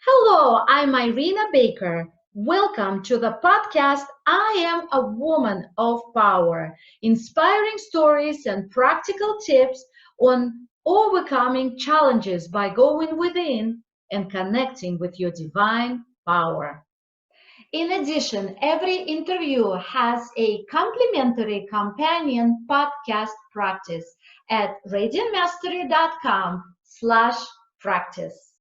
Hello, I'm Irina Baker. Welcome to the podcast I Am a Woman of Power, inspiring stories and practical tips on overcoming challenges by going within and connecting with your divine power. In addition, every interview has a complimentary companion podcast practice at radiantmastery.com/practice.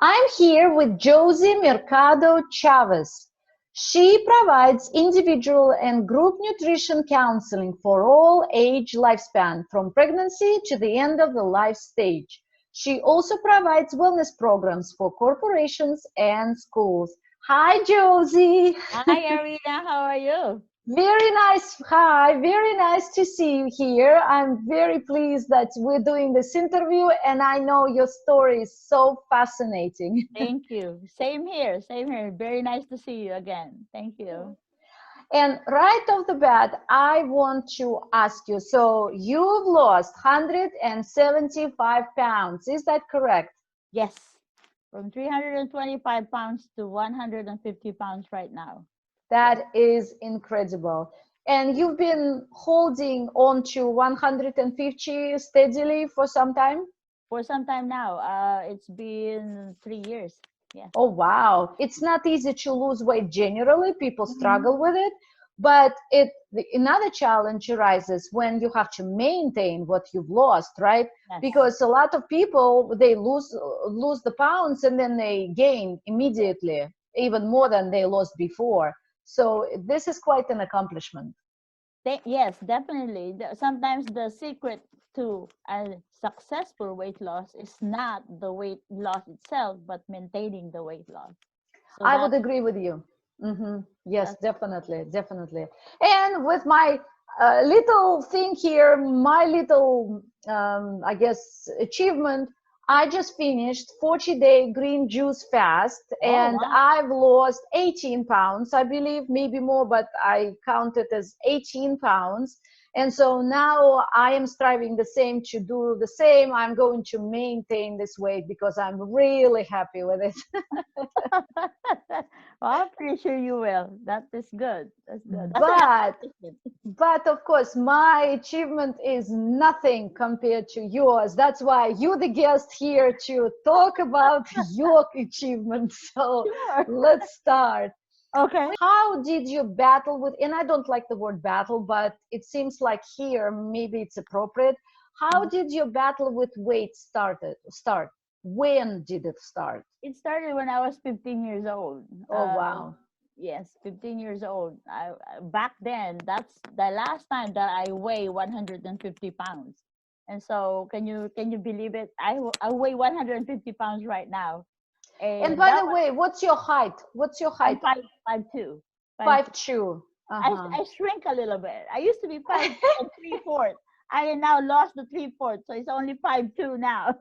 I'm here with Josie Mercado Chavez. She provides individual and group nutrition counseling for all age lifespan, from pregnancy to the end of the life stage. She also provides wellness programs for corporations and schools. Hi, Josie. Hi, Arena. How are you? Very nice. Hi, very nice to see you here. I'm very pleased that we're doing this interview, and I know your story is so fascinating. Thank you. Same here. Same here. Very nice to see you again. Thank you. And right off the bat, I want to ask you, so you've lost 175 pounds. Is that correct? Yes, from 325 pounds to 150 pounds right now. Yes, That is incredible. And you've been holding on to 150 steadily for some time? for some time now. It's been 3 years. Yes. Oh, wow. It's not easy to lose weight generally. People Mhm. struggle with it. But another challenge arises when you have to maintain what you've lost, right? Yes. Because a lot of people, they lose the pounds and then they gain immediately, even more than they lost before. So this is quite an accomplishment. Yes, definitely. Sometimes the secret to a successful weight loss is not the weight loss itself, but maintaining the weight loss. So I would agree with you. Yes, that's definitely, definitely. And with my little thing here, my little, I guess, achievement, I just finished 40-day green juice fast oh and wow. I've lost 18 pounds, I believe, maybe more, but I count it as 18 pounds. And so now I am striving the same to do the same. I'm going to maintain this weight because I'm really happy with it. Well, I'm pretty sure you will. That is good. That's good. That's an But accomplishment. But of course, my achievement is nothing compared to yours. That's why you're the guest here to talk about your achievement. So Sure. let's start. Okay. How did you battle with, and I don't like the word battle, but it seems like here maybe it's appropriate. How Uh, did your battle with weight start? When did it start? it started when I was 15 years old. Oh, wow. Yes, 15 years old. Back then, that's the last time that I weigh 150 pounds. And so, can you believe it? I weigh 150 pounds right now, And and by that the was way, what's your height? What's your I'm height? 5'2", 5'2". 5'2". I Uh-huh. I shrink a little bit. I used to be 5'3", 3/4". I now lost the 3/4, so it's only 5'2" now.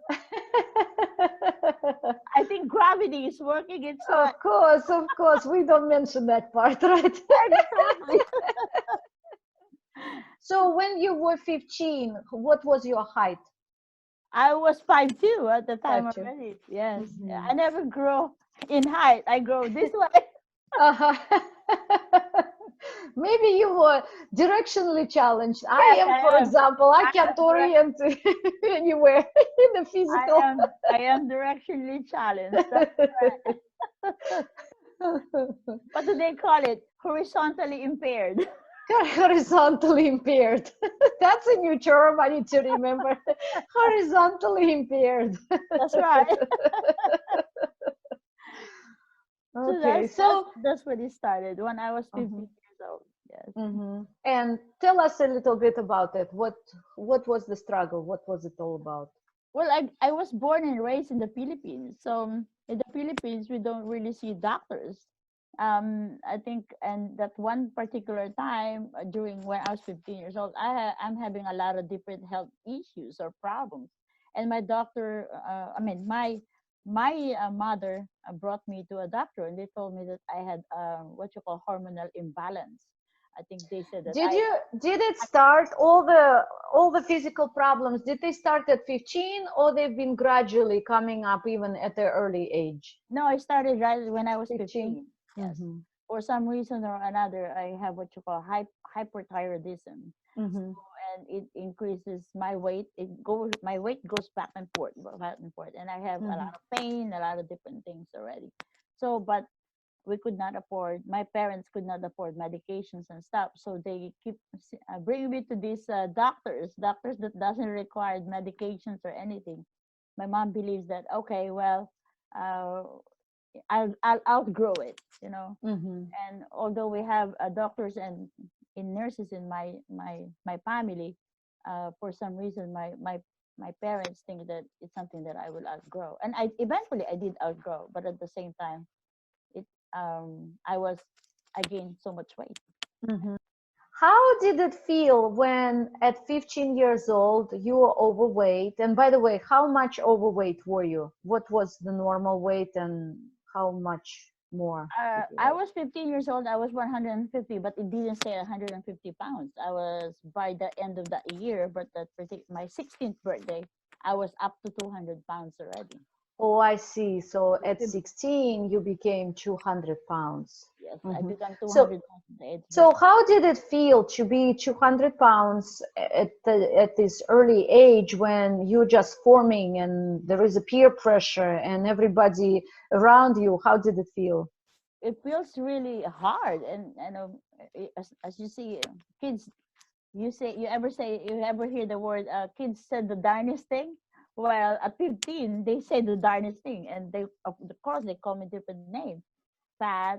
I think gravity is working its way. Of course, we don't mention that part, right? Exactly. So when you were 15, what was your height? I was 5'2" at the time 5'2". already. Yes, Mm-hmm. I never grow in height. I grow this way. Uh-huh. Maybe you were directionally challenged. I Yes, am, I for am. example, I I can't am direct. orient anywhere in the I physical. am. I am directionally challenged. That's correct. What do they call it? Horizontally impaired. Horizontally impaired. That's a new term I need to remember. Horizontally impaired. That's right. So Okay, that's that's so that's when it started when I was 15 mhm, years old. Yes. and tell us a little bit about it. What was the struggle? What was it all about? Well, I was born and raised in the Philippines. So in the Philippines, we don't really see doctors. I think, and that one particular time during when I was 15 years old, I'm having a lot of different health issues or problems, and my doctor, I mean, my mother brought me to a doctor, and they told me that I had what you call hormonal imbalance. I think they said that Did I you did it start all the physical problems? Did they start at 15 or they've been gradually coming up even at their early age? no, I started right when I was 15. 15. Yes. Mm-hmm. For some reason or another, I have what you call hyperthyroidism, Mm-hmm. and it increases my weight. My weight goes back and forth, and I have a Mm-hmm. lot of pain, a lot of different things already. So, but we could not afford. My parents could not afford medications and stuff, so they keep bringing me to these doctors that doesn't require medications or anything. My mom believes that okay, well, uh, I'll outgrow it, you know. Mm-hmm. And although we have doctors and in nurses in my family, for some reason my parents think that it's something that I will outgrow, and I did outgrow, but at the same time, it I gained so much weight. Mm-hmm. How did it feel when at 15 years old you were overweight? And by the way, how much overweight were you? What was the normal weight and how much more did you I weigh? was 15 years old. I was 150, but it didn't say 150 pounds. I was by the end of that year, but my 16th birthday, I was up to 200 pounds already. Oh, I see. So So at 16, you became 200 pounds. yes, I Hmm. became So, 200 pounds at the age of so how did it feel to be 200 pounds at this early age when you're just forming and there is a peer pressure and everybody around you? How did it feel? it feels really hard, and as you see, kids, you ever hear the word kids said the darnest thing? Well, at 15, they say the darnest thing, and of course they call me different names, fat,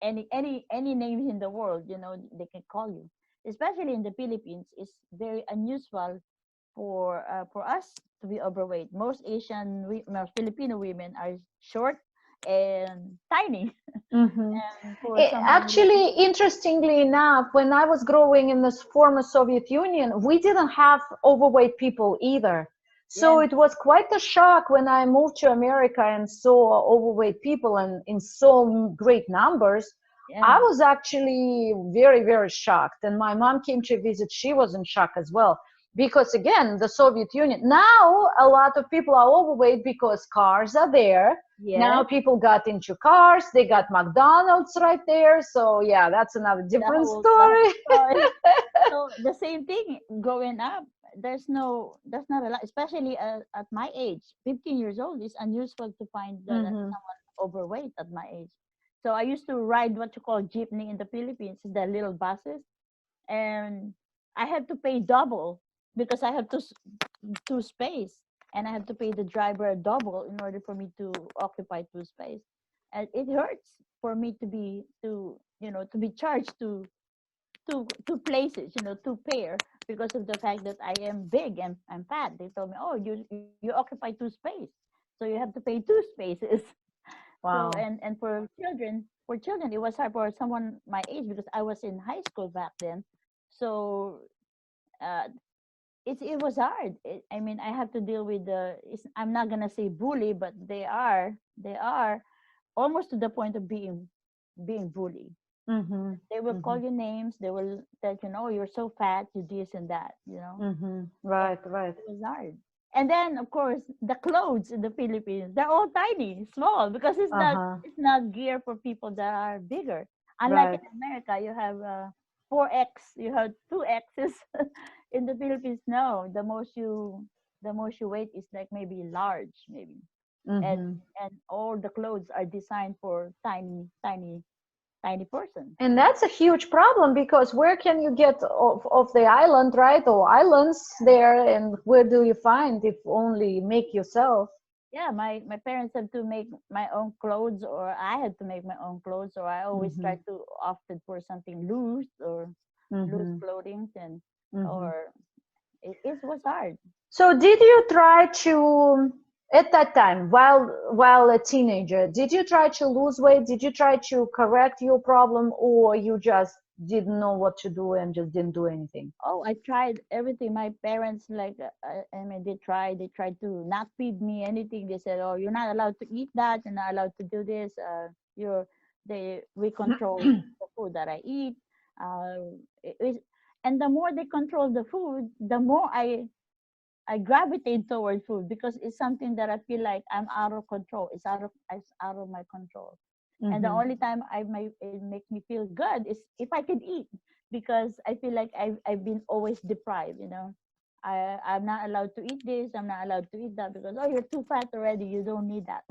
any names in the world, you know, they can call you. Especially in the Philippines, it's very unusual for us to be overweight. Most Filipino women are short and tiny, Hmm. and for someone like Actually, me, interestingly enough, when I was growing in this former Soviet Union, we didn't have overweight people either. So yeah, it was quite a shock when I moved to America and saw overweight people and in so great numbers. I yeah, was actually very, very shocked. And my mom came to visit. She was in shock as well. Because again, the Soviet Union, now a lot of people are overweight because cars are there. Now yes, people got into cars, they got McDonald's right there. So yeah, that's another different the whole story. story. So the same thing growing up. That's not a lot, especially at my age. 15 years old is unusual to find Hmm. someone overweight at my age. So I used to ride what you call jeepney in the Philippines, the little buses, and I had to pay double because I have two space, and I have to pay the driver double in order for me to occupy two space. And it hurts for me to be charged two places, two pair, because of the fact that I am big and I'm fat. They told me, oh, you occupy two space, so you have to pay two spaces. So Wow. and for children it was hard for someone my age because I was in high school back then. So uh, it was hard. I mean, I have to deal with I'm not gonna say bully, but they are almost to the point of being bully. Hmm. They will call Hmm. you names. They will tell you, "Oh, you're so fat. You this and that." Hmm. And Right, right. it was hard. And then, of course, the clothes in the Philippines, they're all tiny, small, because it's not Uh-huh. it's not geared for people that are bigger. Unlike Right. in America, you have 4X, you have 2X's. In the Philippines, no. The most you weight is like maybe large, maybe. And Hmm. and all the clothes are designed for tiny, tiny, tiny person. And that's a huge problem because where can you get off the island, right? Or islands there, and where do you find if only make yourself? Yeah, my parents had to make my own clothes, or I had to make my own clothes, or I always Hmm. tried to opted for something loose or loose Hmm. clothing, and Hmm. or it was hard. So did you try to, at that time, while a teenager, did you try to lose weight? Did you try to correct your problem, or you just didn't know what to do and just didn't do anything? Oh, I tried everything. My parents, like, I mean, they tried to not feed me anything. They said, "Oh, you're not allowed to eat that. You're not allowed to do this. You're they we control the food that I eat." It is, and the more they control the food, the more I gravitate toward food because it's something that I feel like I'm out of control. It's out of my control. And the Mm-hmm. only time it makes me feel good is if I can eat, because I feel like I've been always deprived. I'm not allowed to eat this. I'm not allowed to eat that because, oh, you're too fat already. You don't need that.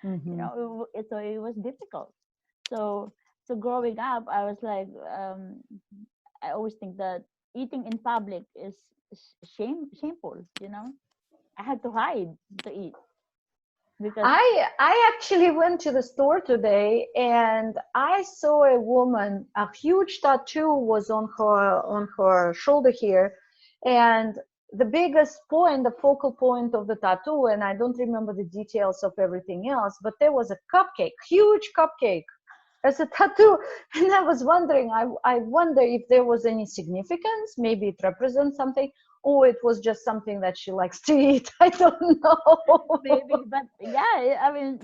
Mm-hmm. So it was difficult. So so growing up, I was like, I always think that eating in public is shameful. I had to hide to eat because I actually went to the store today and I saw a woman, a huge tattoo was on her shoulder here, and the biggest point, the focal point of the tattoo, and I don't remember the details of everything else, but there was a cupcake, huge cupcake as a tattoo. And I was wondering, I wonder if there was any significance, maybe it represents something, or it was just something that she likes to eat. I don't know. maybe, but yeah, I mean,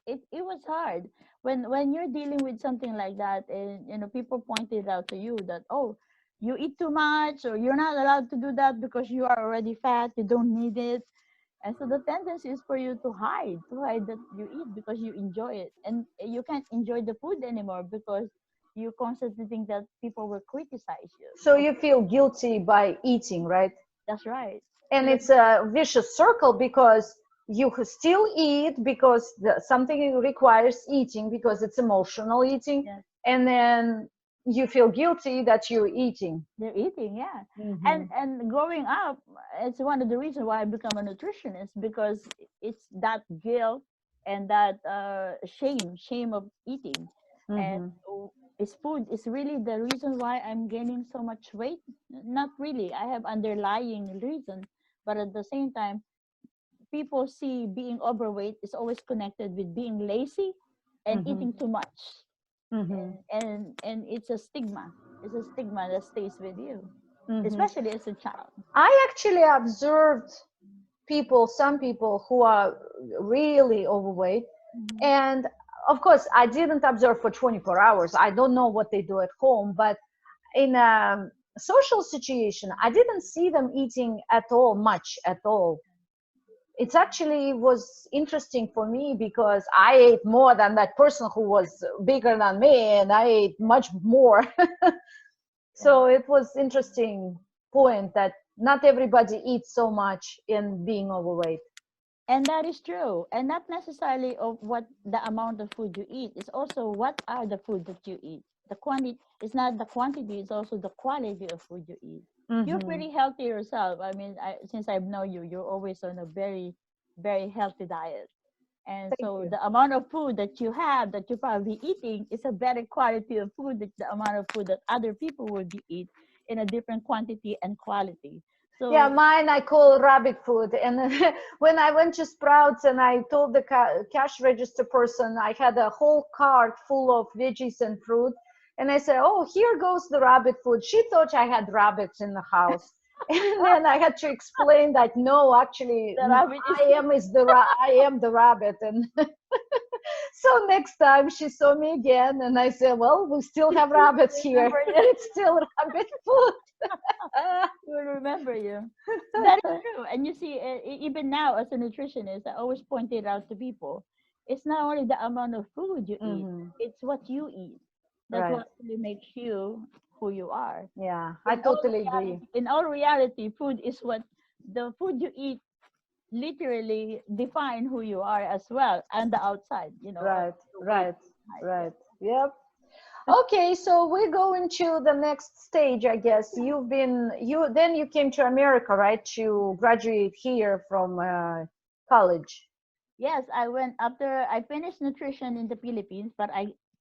it was hard when you're dealing with something like that, and people pointed out to you that, oh, you eat too much, or you're not allowed to do that because you are already fat, you don't need it. And so the tendency is for you to hide that you eat because you enjoy it, and you can't enjoy the food anymore because you constantly think that people will criticize you. So you feel guilty by eating, right? That's right. And Because it's a vicious circle because you still eat because something requires eating because it's emotional eating, yes, and then you feel guilty that you're eating. they're eating, yeah. Hmm. And growing up, it's one of the reasons why I become a nutritionist, because it's that guilt and that shame of eating. And Hmm. is food is really the reason why I'm gaining so much weight. Not really, I have underlying reason, but at the same time, people see being overweight is always connected with being lazy and Hmm. eating too much. Hmm. And it's a stigma. It's a stigma that stays with you, Hmm. especially as a child. I actually observed some people who are really overweight. Mhm. And of course, I didn't observe for 24 hours. I don't know what they do at home, but in a social situation, I didn't see them eating at all, much at all. It actually was interesting for me because I ate more than that person who was bigger than me, and I ate much more. Yeah. So it was interesting point that not everybody eats so much in being overweight. And that is true. And not necessarily of what the amount of food you eat. It's also what are the food that you eat. The quantity, it's not the quantity, it's also the quality of food you eat. You're Hmm. pretty healthy yourself. I mean, since I've known you, you're always on a very, very healthy diet. And Thank so you. the amount of food that you have, that you're probably eating, is a better quality of food than the amount of food that other people would be eat in a different quantity and quality. Yeah, So mine I call rabbit food. And when I went to Sprouts and I told the cash register person I had a whole cart full of veggies and fruit, and I said, "Oh, here goes the rabbit food." She thought I had rabbits in the house, and then I had to explain that no, actually, the rabbit is I am the rabbit. And so next time she saw me again, and I said, "Well, we still have rabbits here. remember you. It's still rabbit food." Will remember you. That is true. And you see, even now as a nutritionist, I always point it out to people. It's not only the amount of food you eat; Hmm. it's what you eat. That's Right. what really makes you who you are. Yeah, I totally agree. In all reality, food is what the food you eat literally define who you are as well, and the outside, or Right, the weight right, height. Yeah. right. Yep. Okay, so we're going to the next stage, I guess. You came to America, right, to graduate here from college. Yes, I went after I finished nutrition in the Philippines, but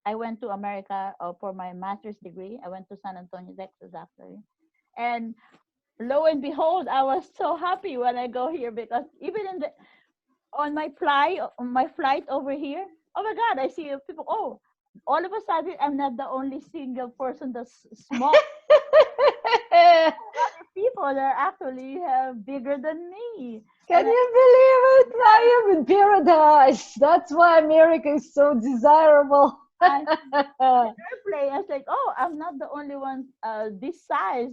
I went to America for my master's degree. I went to San Antonio, Texas, actually. And lo and behold, I was so happy when I go here, because even in the on my flight over here, oh my God, I see people. Oh, all of a sudden, I'm not the only single person that's small. Other people that actually bigger than me, Can and you believe it? yeah, I am in paradise. That's why America is so desirable. And airplane, I was like, oh, I'm not the only one this size.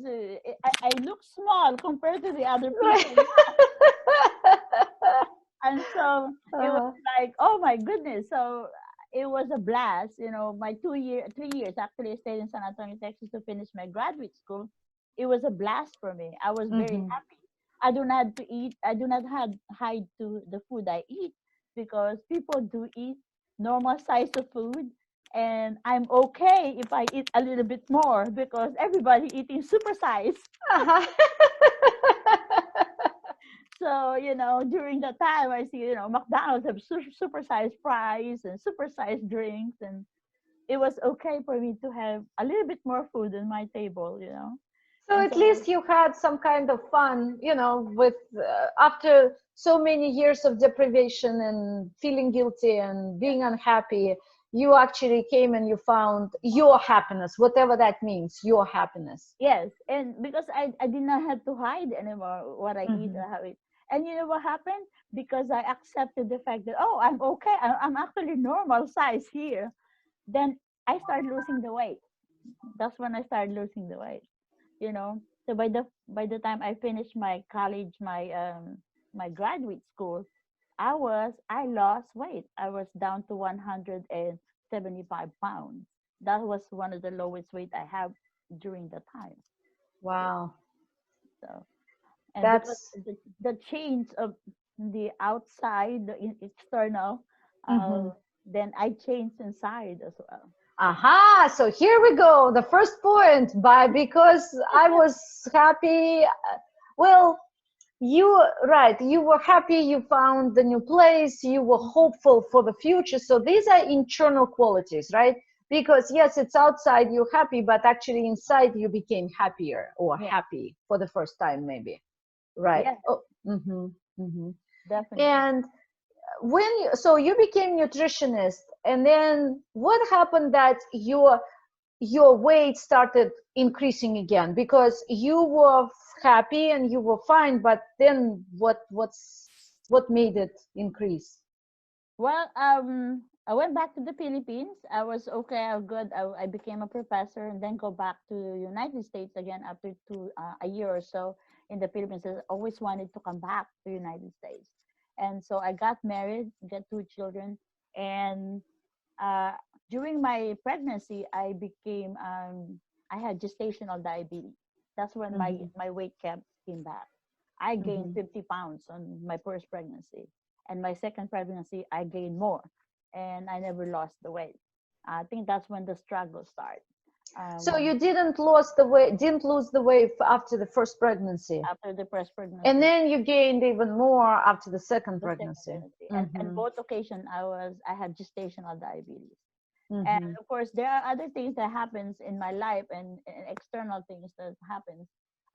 I look small compared to the other Right. people. And so it was Uh-huh. like, oh my goodness. So it was a blast. My 3 years actually, I stayed in San Antonio, Texas to finish my graduate school. It was a blast for me. I was very Mhm. happy. I do not to eat. I do not had hide to the food I eat because people do eat normal size of food, and I'm okay if I eat a little bit more because everybody eating super size. Uh-huh. So, during that time, I see, McDonald's have super sized fries and super sized drinks. And it was okay for me to have a little bit more food on my table. So And at so, least you had some kind of fun, with after so many years of deprivation and feeling guilty and yeah, being unhappy, you actually came and you found your happiness, whatever that means, your happiness. yes. And because I did not have to hide anymore what I eat Hmm. or how it. And you know what happened? Because I accepted the fact that, oh, I'm okay. I'm actually normal size here. Then I started losing the weight. That's when I started losing the weight. So by the time I finished my college, my graduate school, I lost weight. I was down to 175 pounds. That was one of the lowest weight I have during the time. Wow, So, and because that's. the change of the outside, the external, uh, Hmm. then I changed inside as well. Aha, so here we go. The first point, by because I was happy. Well, right, you were happy, you found the new place, you were hopeful for the future. So these are internal qualities, right? Because yes, it's outside you're happy, but actually inside you became happier or Yeah, happy for the first time, maybe. Right. yeah, Oh, mm-hmm, mm-hmm. definitely. And so you became nutritionist, and then what happened that your weight started increasing again because you were happy and you were fine, but then what made it increase? Well, I went back to the Philippines. I was okay. I was good. I became a professor and then go back to the United States again after a year or so in the Philippines. I always wanted to come back to the United States, and so I got married, got 2 children, and uh, during my pregnancy, I had gestational diabetes. That's when my Mm-hmm, my weight came back. I gained mm-hmm. 50 pounds on my first pregnancy, and my second pregnancy I gained more, and I never lost the weight. I think that's when the struggle started. So Um, you didn't lose the weight after the first pregnancy, After the first and pregnancy, then you gained even more after the second the second pregnancy. pregnancy, and Mm-hmm, both occasion I had gestational diabetes. And mm-hmm, of course there are other things that happens in my life, and external things that happens.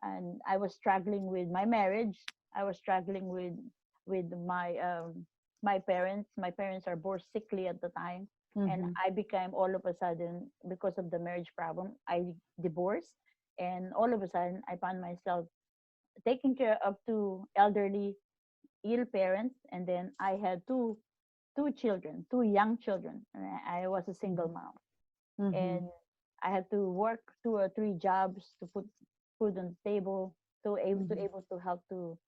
And I was struggling with my marriage. I was struggling with my parents are both sickly at the time. And mm-hmm. I became, all of a sudden, because of the marriage problem, I divorced. And all of a sudden I found myself taking care of two elderly ill parents. And then I had two children, two young children, and I was a single mom. Mm-hmm. And I had to work 2 or 3 jobs to put food on the table, Mm-hmm. able to help to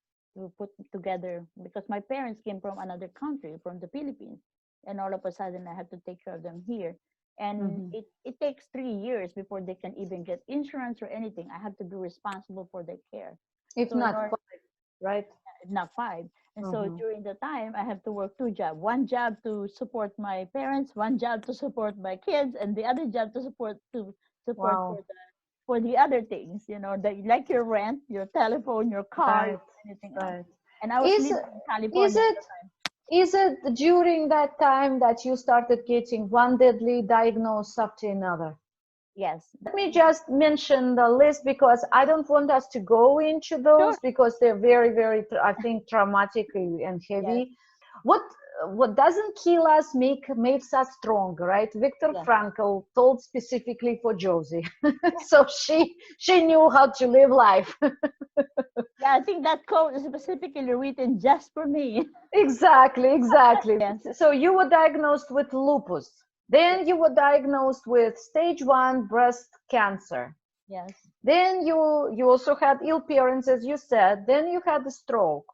put together, because my parents came from another country, from the Philippines, and all of a sudden I had to take care of them here. And Mm-hmm. it takes 3 years before they can even get insurance or anything. I have to be responsible for their care. If So in not order, five, right? not 5. And so Mm-hmm. during the time, I have to work 2 jobs. One job to support my parents, one job to support my kids, and the other job to support Wow. for the other things, like your rent, your telephone, your car, Right, anything else. right. And I was Is living in is California at it the time. is it during that time that you started getting one deadly diagnosis after another? Yes, Let me just mention the list because I don't want us to go into sure. those because they're very, very, I think, traumatic and Yes, heavy. What what doesn't kill us makes us stronger, right? Viktor yes. Frankl told specifically for Josie, so she knew how to live life. Yeah, I think that quote is specifically written just for me. Exactly, exactly. Yes, So you were diagnosed with lupus. Then you were diagnosed with stage 1 breast cancer. Yes. Then you also had ill parents, as you said. Then you had a stroke.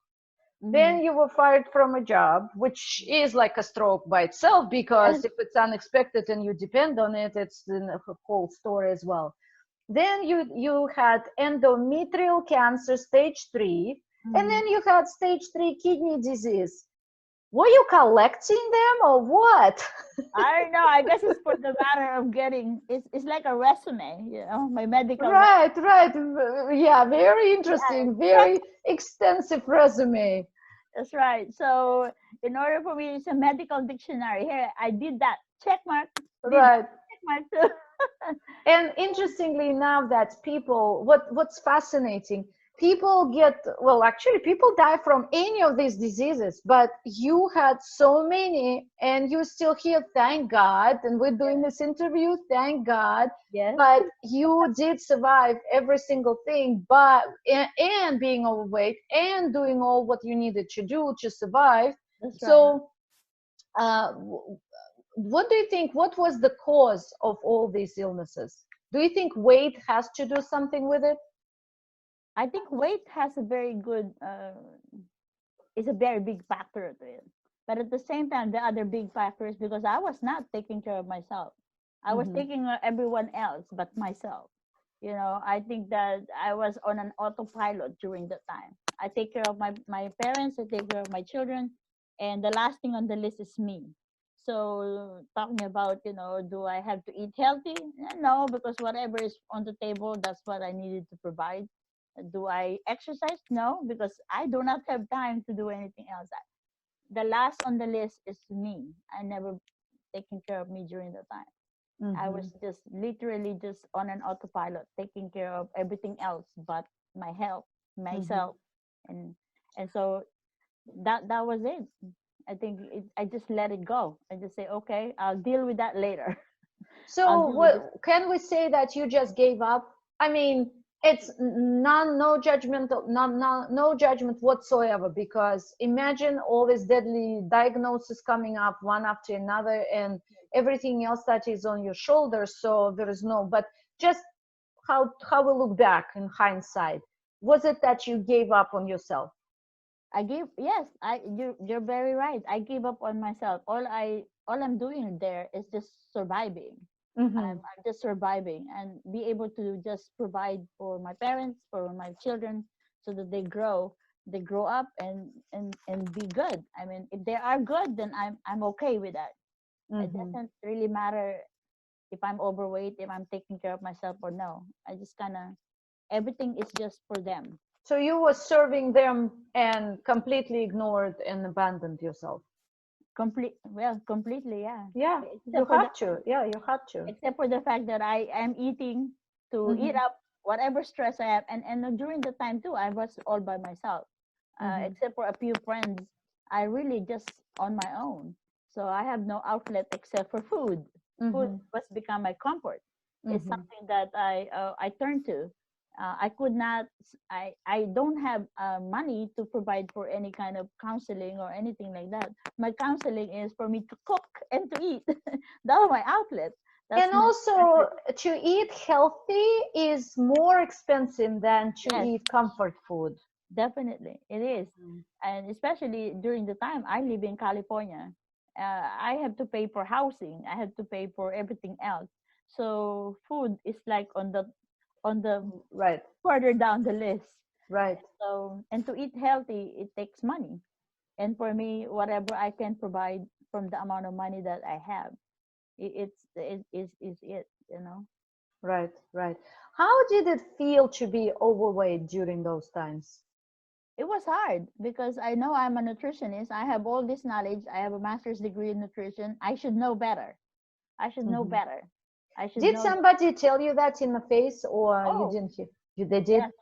Then you were fired from a job, which is like a stroke by itself, because Yes. if it's unexpected and you depend on it, it's the whole story as well. Then you had endometrial cancer, stage 3, and then you had stage 3 kidney disease. Were you collecting them or what? I don't know. I guess it's for the matter of getting. It's like a resume, my medical. Right, right. Yeah, very Yeah, interesting, very extensive resume. that's right. So in order for me, it's a medical dictionary. Here, I did that. Check mark. Did that. Right. Check mark too. And interestingly enough, that people, what's fascinating, people get, well, actually, people die from any of these diseases, but you had so many and you're still here, thank God. And we're doing this interview, thank God. Yes. But you did survive every single thing, but and being overweight and doing all what you needed to do to survive. That's right. So, what do you think, what was the cause of all these illnesses? Do you think weight has to do something with it? I think weight has a very good, is a very big factor to it. But at the same time, the other big factor is because I was not taking care of myself. I was taking care of everyone else but myself. I think that I was on an autopilot during that time. I take care of my parents, I take care of my children, and the last thing on the list is me. So talking about, do I have to eat healthy? No, because whatever is on the table, that's what I needed to provide. Do I exercise? No, because I do not have time to do anything else. The last on the list is me. I never taking care of me during the time. I was just literally just on an autopilot, taking care of everything else but my health, myself, and so that was it. I think I just let it go. I just say, okay, I'll deal with that later. So what can we say, that you just gave up? I mean, it's no judgment, no judgment whatsoever, because imagine all these deadly diagnoses coming up one after another and everything else that is on your shoulders. So there is no, but just how we look back in hindsight, was it that you gave up on yourself? Yes, you're very right. I gave up on myself. All I'm doing there is just surviving. I'm just surviving and be able to just provide for my parents, for my children, so that they grow up and be good. I mean, if they are good, then I'm okay with that. It doesn't really matter if I'm overweight, if I'm taking care of myself or no. I just kind of, everything is just for them. So you were serving them and completely ignored and abandoned yourself. Completely, yeah. Yeah, you Except for had to. Yeah, you had to. except for the fact that I am eating to eat up whatever stress I have, and during the time too, I was all by myself, except for a few friends. I really just on my own, so I have no outlet except for food. Food was become my comfort. It's something that I turn to. I could not. I don't have money to provide for any kind of counseling or anything like that. My counseling is for me to cook and to eat. That's my outlet. That's And my also, to eat healthy is more expensive than to yes, eat comfort food. definitely it is, and especially during the time I live in California, I have to pay for housing. I have to pay for everything else. So food is like on the Right, further down the list. right. So, and to eat healthy, it takes money. And for me, whatever I can provide from the amount of money that I have, is it. Right, right. How did it feel to be overweight during those times? It was hard because I know I'm a nutritionist. I have all this knowledge. I have a master's degree in nutrition. I should know better. I should know better. I should Did know that. somebody tell you that in the face, or you Oh, didn't hear? They did? yes,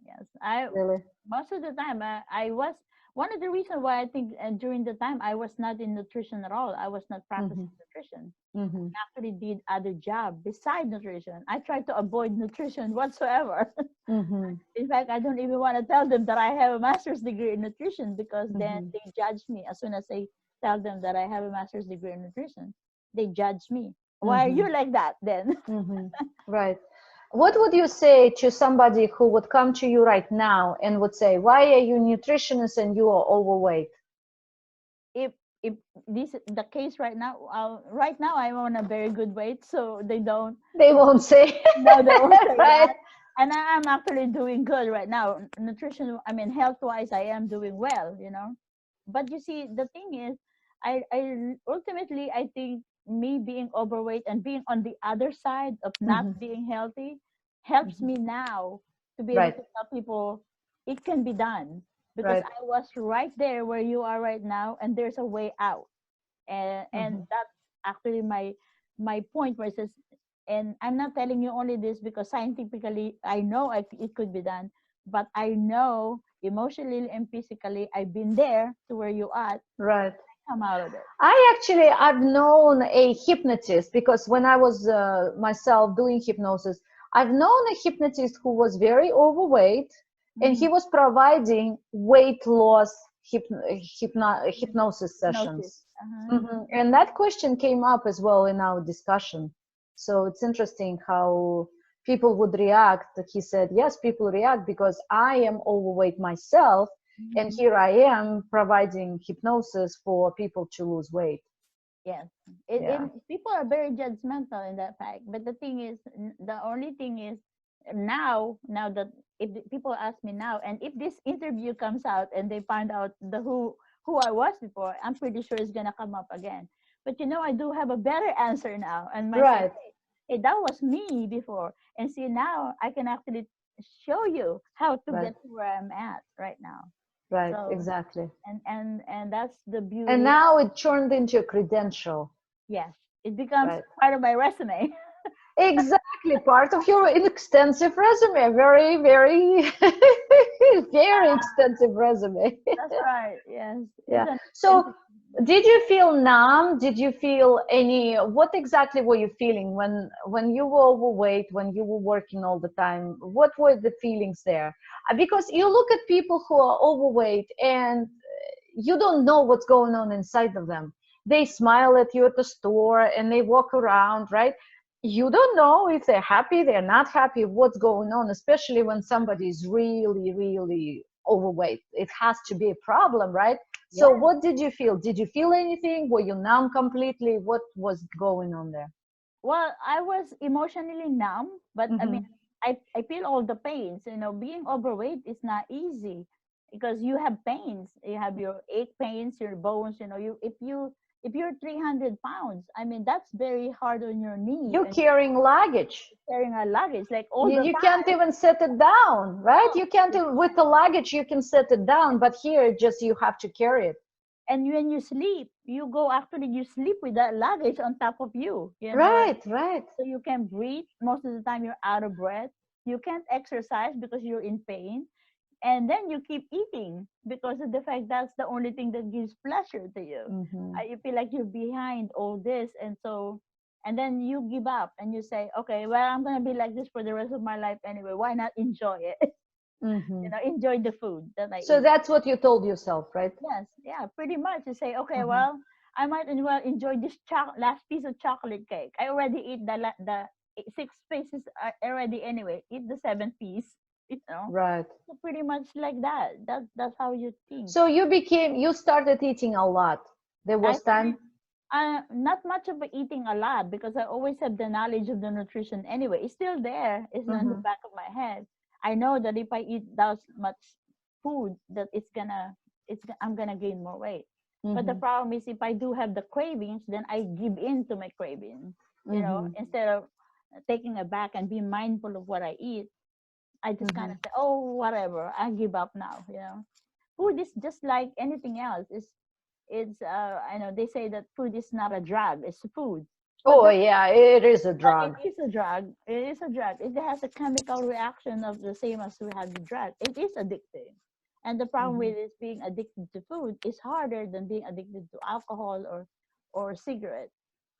yes. I Really? most of the time I was one of the reasons why I think during the time I was not in nutrition at all. I was not practicing nutrition. Mm-hmm. Actually did other job beside nutrition. I tried to avoid nutrition whatsoever. Mm-hmm. In fact, I don't even want to tell them that I have a master's degree in nutrition, because then they judge me as soon as I tell them that I have a master's degree in nutrition. they judge me. Why are you like that then? Right. What would you say to somebody who would come to you right now and would say, why are you nutritionist and you are overweight? if if this the case right now I'm on a very good weight, so They won't say. no, they won't say Right. that. And I'm actually doing good right now. Nutrition, I mean, health wise, I am doing well, you know. But you see, the thing is, I ultimately, I think me being overweight and being on the other side of not being healthy helps me now to be able Right. to tell people it can be done, because Right. I was right there where you are right now, and there's a way out. And that's actually my point, where it says, and I'm not telling you only this because scientifically I know it could be done, but I know emotionally and physically I've been there to where you are. Right. Come out of it. I've known a hypnotist because when I was myself doing hypnosis, I've known a hypnotist who was very overweight and he was providing weight loss hypnosis Notice. sessions. And that question came up as well in our discussion. So it's interesting how people would react. He said, yes, people react because I am overweight myself. And here I am providing hypnosis for people to lose weight. Yes. Yeah. People are very judgmental in that fact. But the thing is, the only thing is, now that if people ask me now, and if this interview comes out and they find out who I was before, I'm pretty sure it's gonna come up again. But you know, I do have a better answer now, and my say, Right. hey, that was me before, and see now I can actually show you how to Right. get to where I'm at right now. Right. So Exactly. and that's the And beauty. now it turned into a credential. Yes, it becomes Right. part of my resume. Exactly. Part of your extensive resume. Very, very, very extensive resume. That's right. Yes, it's Yeah. an So extensive. did you feel numb? Did you feel what exactly were you feeling when you were overweight, when you were working all the time? What were the feelings there? Because you look at people who are overweight and you don't know what's going on inside of them. They smile at you at the store and they walk around, right? You don't know if they're happy, they're not happy, what's going on, especially when somebody is really, really overweight. It has to be a problem, right? So Yeah. what did you feel? Did you feel anything? Were you numb completely? What was going on there? Well, I was emotionally numb, but I mean, Mm-hmm. I feel all the pains. You know, being overweight is not easy because you have pains. You have your ache pains, your bones. You know, if you're 300 pounds, I mean, that's very hard on your knee You're and carrying luggage. carrying a luggage like all the You can't time. even set it down, right? No, You can't you with the luggage you can set it down, but here just you have to carry it. and when you sleep, you sleep with that luggage on top of you, you know, Right, right. so you can breathe. Most of the time you're out of breath. You can't exercise because you're in pain. And then you keep eating because of the fact that's the only thing that gives pleasure to you. Mm-hmm. You feel like you're behind all this, and then you give up and you say, okay, well, I'm gonna be like this for the rest of my life anyway. Why not enjoy it? Mm-hmm. Enjoy the food that I So eat. that's what you told yourself, right? Yes, yeah, pretty much. You say, okay, Mm-hmm. well, I might as well enjoy this last piece of chocolate cake. I already eat the six pieces already anyway. Eat the seventh piece, you know. Right. So pretty much like that. That's how you think. So you started eating a lot. There I was started time. not much of eating a lot because I always have the knowledge of the nutrition anyway. It's still there. It's not in the Mm-hmm. back of my head. I know that if I eat that much food, that I'm gonna gain more weight. But the Mm-hmm. problem is if I do have the cravings, then I give in to my craving. You know, Mm-hmm. instead of taking it back and being mindful of what I eat, I just kind Mm-hmm. of say, oh, whatever, I give up now. You know, food is just like anything else. It's I know they say that food is not a drug; it's food. But Oh yeah, it is a but it drug. is a drug. It is a drug. It has a chemical reaction of the same as we have the drug. It is addictive. And the problem Mm-hmm. with is being addicted to food is harder than being addicted to alcohol or cigarette.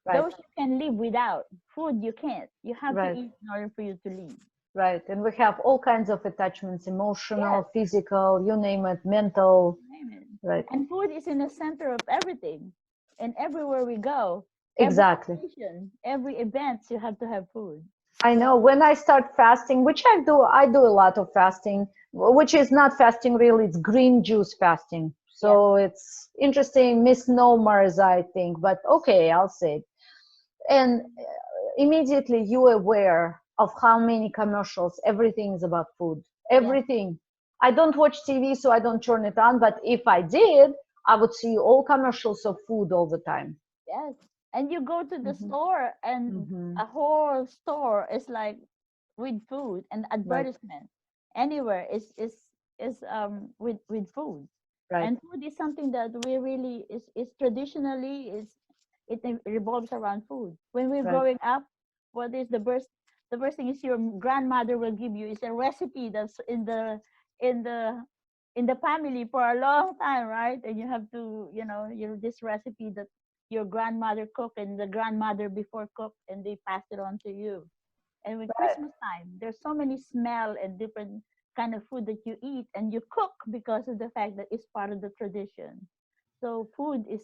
Right, Those you can live without. Food you can't. You have to right, eat in order for you to live. right. And we have all kinds of attachments, Yes, emotional, physical, you name it, mental. name it. Right. And food is in the center of everything. And everywhere we go. Every exactly. occasion, every event, you have to have food. I So know when I start fasting, which I do a lot of fasting, which is not fasting really, it's green juice fasting. yes, So it's interesting misnomers, I think, but okay, I'll say it. And immediately you aware of how many commercials, everything is about food, yes, everything. I don't watch TV, so I don't turn it on, but if I did, I would see all commercials of food all the time. yes. And you go to the Hmm. store, and Hmm. a whole store is like with food and Right, advertisement. Anywhere is with food. right, And food is something that we really is traditionally is it revolves around food. When we're right, growing up, what is the first thing is your grandmother will give you is a recipe that's in the in the family for a long time, right? And you have to, this recipe that your grandmother cooked and the grandmother before cooked, and they pass it on to you. And with right. Christmas time, there's so many smell and different kind of food that you eat and you cook because of the fact that it's part of the tradition. So food is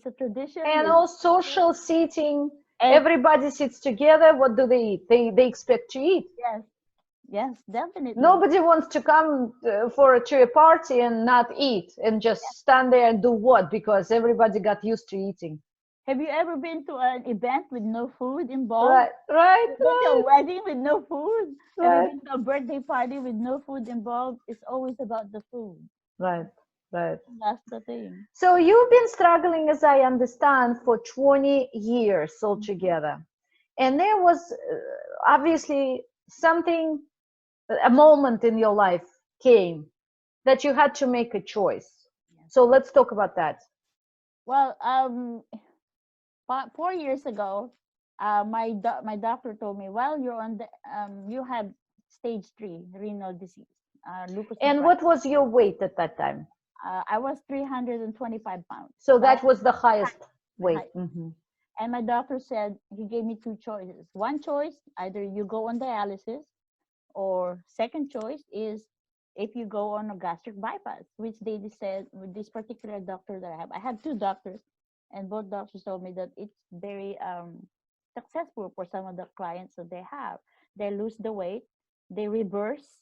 a tradition And is all social seating, and everybody sits together. What do they eat? They expect to eat. yes, yes, definitely. Nobody wants to come to a party and not eat and just stand there and do what? Because everybody got used to eating. Have you ever been to an event with no food involved? Right, right, Have you been to a right, wedding with no food? Have you right, been to a birthday party with no food involved? It's always about the food. right, right. That's the thing. So you've been struggling, as I understand, for 20 years Mhm. altogether. And there was obviously something, a moment in your life came that you had to make a choice. Yes. So let's talk about that. Well, 4 years ago, my doctor told me, well, you have stage 3 renal disease, lupus And nephritis. what was your weight at that time? I was 325 pounds, So but I that was the highest my weight. height. Hmm. And my doctor said he gave me two choices. One choice, either you go on dialysis, or second choice is if you go on a gastric bypass, which they said with this particular doctor that I have two doctors, and both doctors told me that it's very successful for some of the clients that they have. They lose the weight, they reverse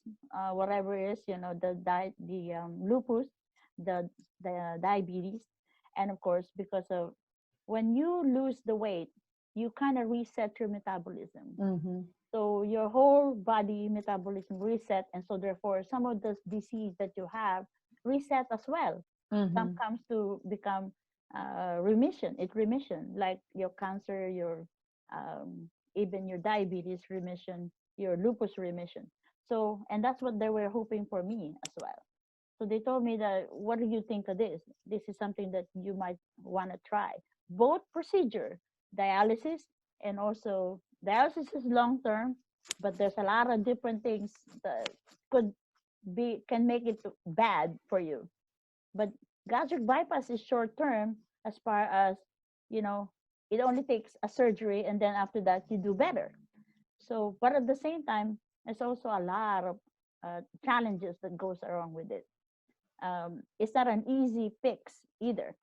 whatever is, the lupus, the diabetes, and of course because of when you lose the weight, you kind of reset your metabolism, Hmm. so your whole body metabolism reset, and so therefore some of the disease that you have reset as well. Some Hmm. comes to become remission. It remission like your cancer, your even your diabetes remission, your lupus remission. So and that's what they were hoping for me as well. So they told me that, what do you think of this? This is something that you might want to try. Both procedure, dialysis, and also dialysis is long term, but there's a lot of different things that could can make it bad for you. But gastric bypass is short term as far as, you know, it only takes a surgery and then after that you do better. So, but at the same time, there's also a lot of challenges that goes along with it. It's not an easy fix either.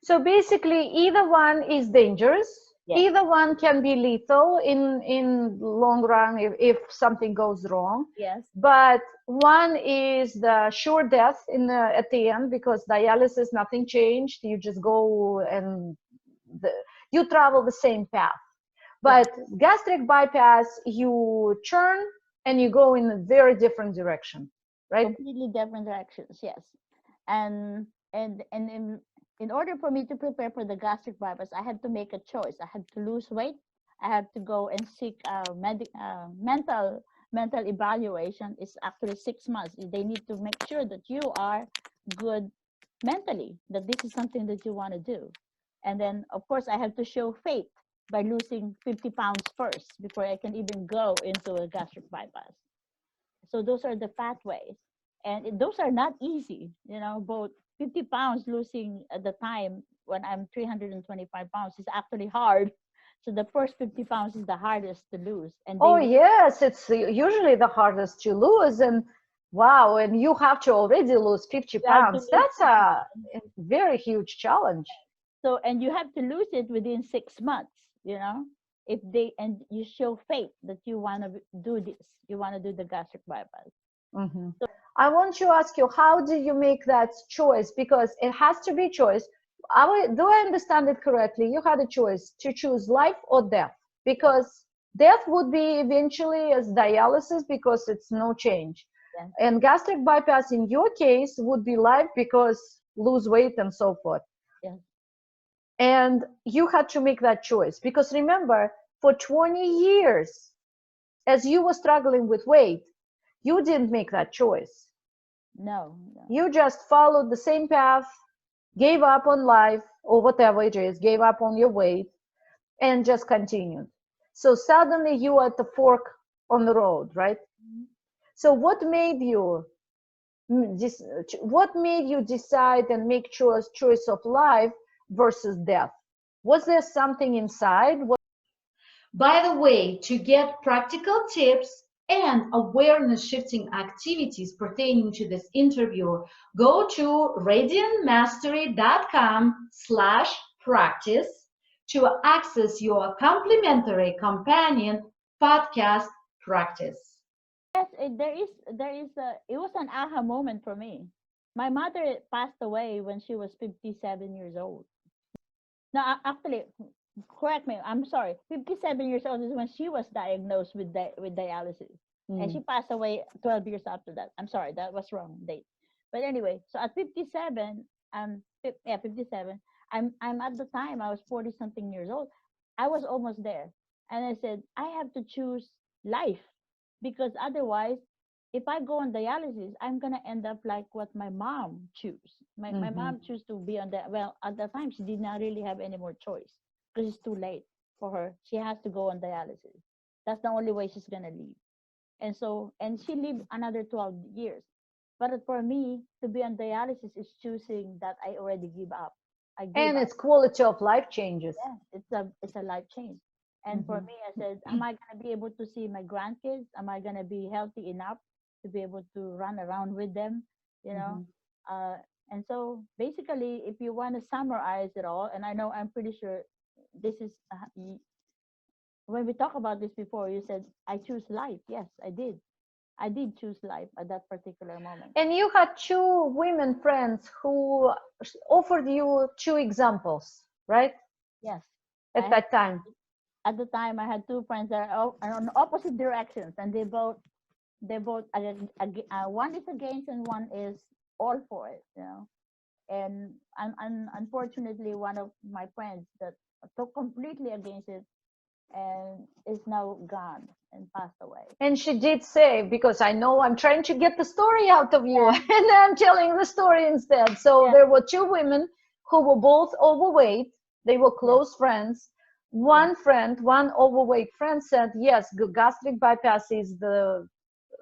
So basically, either one is dangerous. Yes, Either one can be lethal in long run if something goes wrong. yes, But one is the sure death at the end because dialysis, nothing changed. You just go and the, you travel the same path. yes, But gastric bypass, you turn and you go in a very different direction, right? completely different directions. Yes, and in order for me to prepare for the gastric bypass, I had to make a choice. I had to lose weight. I had to go and seek mental evaluation. It's actually 6 months. They need to make sure that you are good mentally, that this is something that you want to do. And then, of course, I have to show faith by losing 50 pounds first before I can even go into a gastric bypass. So those are the pathways. And those are not easy, both 50 pounds losing at the time when I'm 325 pounds is actually hard. So the first 50 pounds is the hardest to lose. And Oh, they yes, it's usually the hardest to lose. And wow, and you have to already lose 50 you have to pounds. lose That's 50 a pounds. very huge challenge. So, and you have to lose it within 6 months, you know, if they, and you show faith that you want to do this, you want to do the gastric bypass. Mm-hmm. So, I want to ask you, how do you make that choice? Because it has to be choice. Do I understand it correctly? You had a choice to choose life or death, yes, because death would be eventually as dialysis because it's no change. yes, And gastric bypass in your case would be life because lose weight and so forth. yes, And you had to make that choice because remember, for 20 years, as you were struggling with weight, you didn't make that choice. no, no, You just followed the same path, gave up on life or whatever it is, gave up on your weight, and just continued. So suddenly you are at the fork on the road, right? Mhm. So what made you decide and make choice of life versus death? Was there something inside? By the way, to get practical tips and awareness shifting activities pertaining to this interview, go to radiantmastery.com/practice to access your complimentary companion podcast practice. Yes, it was an aha moment for me. My mother passed away when she was 57 years old. No, actually, correct me. I'm sorry. 57 years old is when she was diagnosed with with dialysis, and she Mm. passed away 12 years after that. I'm sorry, that was wrong date. But anyway, so at 57, yeah, 57. I'm at the time I was 40 something years old. I was almost there, and I said I have to choose life because otherwise if I go on dialysis, I'm gonna end up like what my mom choose. My Mhm. mom chose to be on the, well, at the time she did not really have any more choice because it's too late for her. She has to go on dialysis. That's the only way she's gonna leave. And so, and she lived another 12 years. But for me, to be on dialysis is choosing that I already give up. I give And up. its quality of life changes. Yeah, it's a life change. And for Mhm. me, I said, am I gonna be able to see my grandkids? Am I gonna be healthy enough to be able to run around with them? You know, Mhm. uh, and so basically, if you want to summarize it all, and I know I'm pretty sure this is when we talked about this before, you said I choose life. Yes, I did. I did choose life at that particular moment. And you had two women friends who offered you two examples, right? Yes, I At had that time. at the time I had two friends that are on opposite directions, and they both one is against and one is all for it, you know. And unfortunately one of my friends that took completely against it and is now gone and passed away. And she did say, because I know I'm trying to get the story out of you, Yeah, and I'm telling the story instead. So yeah, there were two women who were both overweight. They were yeah, close friends. yeah, One overweight friend said, yes, gastric bypass is the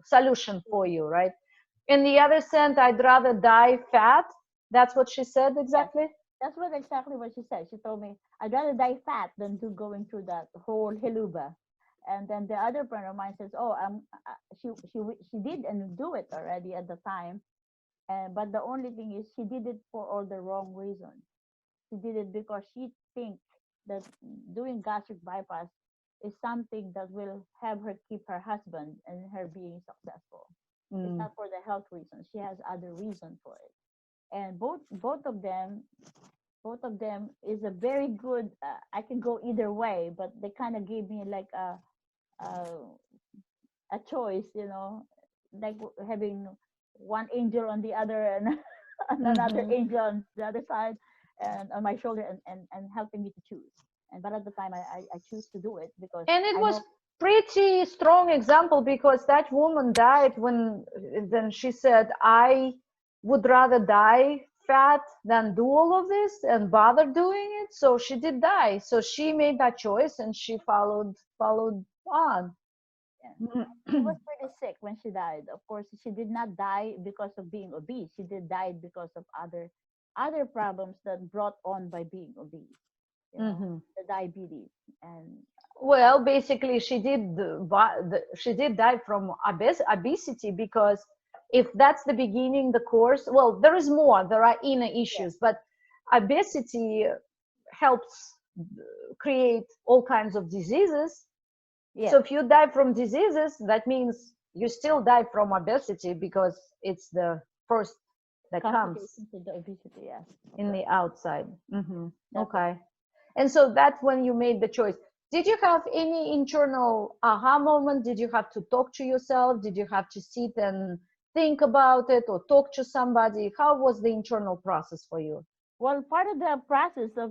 solution for you, right? And the other said, I'd rather die fat. That's what she said yes. exactly. That's what exactly what she said. She told me I'd rather die fat than to going through that whole heluba. And then the other friend of mine says, "Oh, she did and do it already at the time, and but the only thing is she did it for all the wrong reasons. She did it because she think that doing gastric bypass is something that will have her keep her husband and her being successful. It's Mm. not for the health reasons. She has other reason for it. And both of them is a very good. I can go either way, but they kind of gave me like a choice, you know, like having one angel on the other and, and another Hmm. angel on the other side and on my shoulder and helping me to choose. And but at the time I choose to do it because And it I was know. pretty strong example because that woman died when then she said, I would rather die fat than do all of this and bother doing it. So she did die. So she made that choice and she followed on. Yeah. She was pretty sick when she died. Of course, she did not die because of being obese. She did die because of other problems that brought on by being obese. You know, Hmm. the diabetes and uh, Well, basically, she did die from obesity because if that's the beginning, the course, well, there is more. There are inner yeah, issues, but obesity. helps create all kinds of diseases. Yes. So if you die from diseases, that means you still die from obesity because it's the first that comes Complications to the obesity, yes. in the outside. Mm-hmm. Definitely. Okay. And so that's when you made the choice. Did you have any internal aha moment? Did you have to talk to yourself? Did you have to sit and think about it or talk to somebody? How was the internal process for you? Well, part of the process of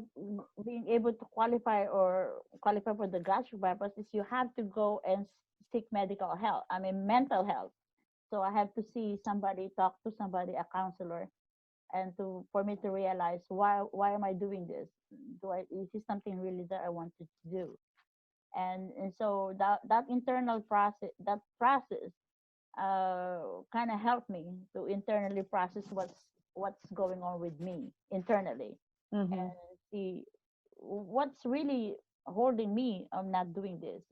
being able to qualify for the gastric bypass is you have to go and seek medical help. I mean, mental health. So I have to see somebody, talk to somebody, a counselor, and for me to realize why am I doing this? Is this something really that I wanted to do? And so that internal process kind of helped me to internally process what's going on with me internally, Mm-hmm. and see what's really holding me on not doing this.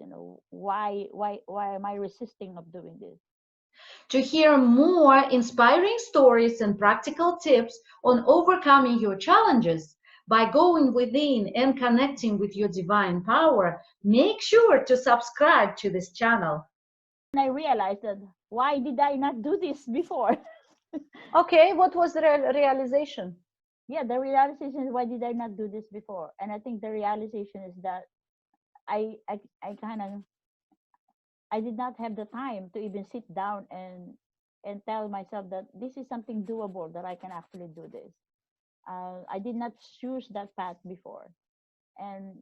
Why am I resisting of doing this? To hear more inspiring stories and practical tips on overcoming your challenges by going within and connecting with your divine power, make sure to subscribe to this channel. And I realized that why did I not do this before? Okay, what was the realization? Yeah, the realization is why did I not do this before? And I think the realization is that I kind of I did not have the time to even sit down and tell myself that this is something doable, that I can actually do this. I did not choose that path before, and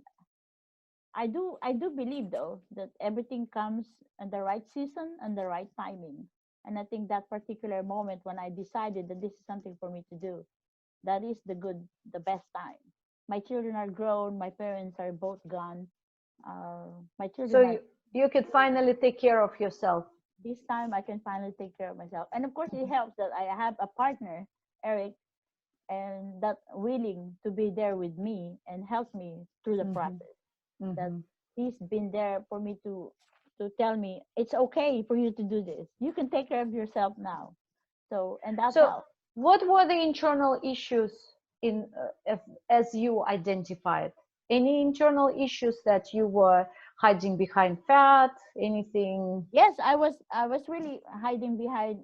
I do believe though that everything comes in the right season and the right timing. And I think that particular moment when I decided that this is something for me to do, that is the best time. My children are grown. My parents are both gone. My So children are you could finally take care of yourself. this time I can finally take care of myself. And of course, it helps that I have a partner, Eric, and that willing to be there with me and help me through the Mm-hmm. process. That Mm-hmm. he's been there for me to tell me it's okay for you to do this. You can take care of yourself now. So, and that So helps. what were the internal issues in as you identified? Any internal issues that you were hiding behind fat? Anything? Yes, I was really hiding behind.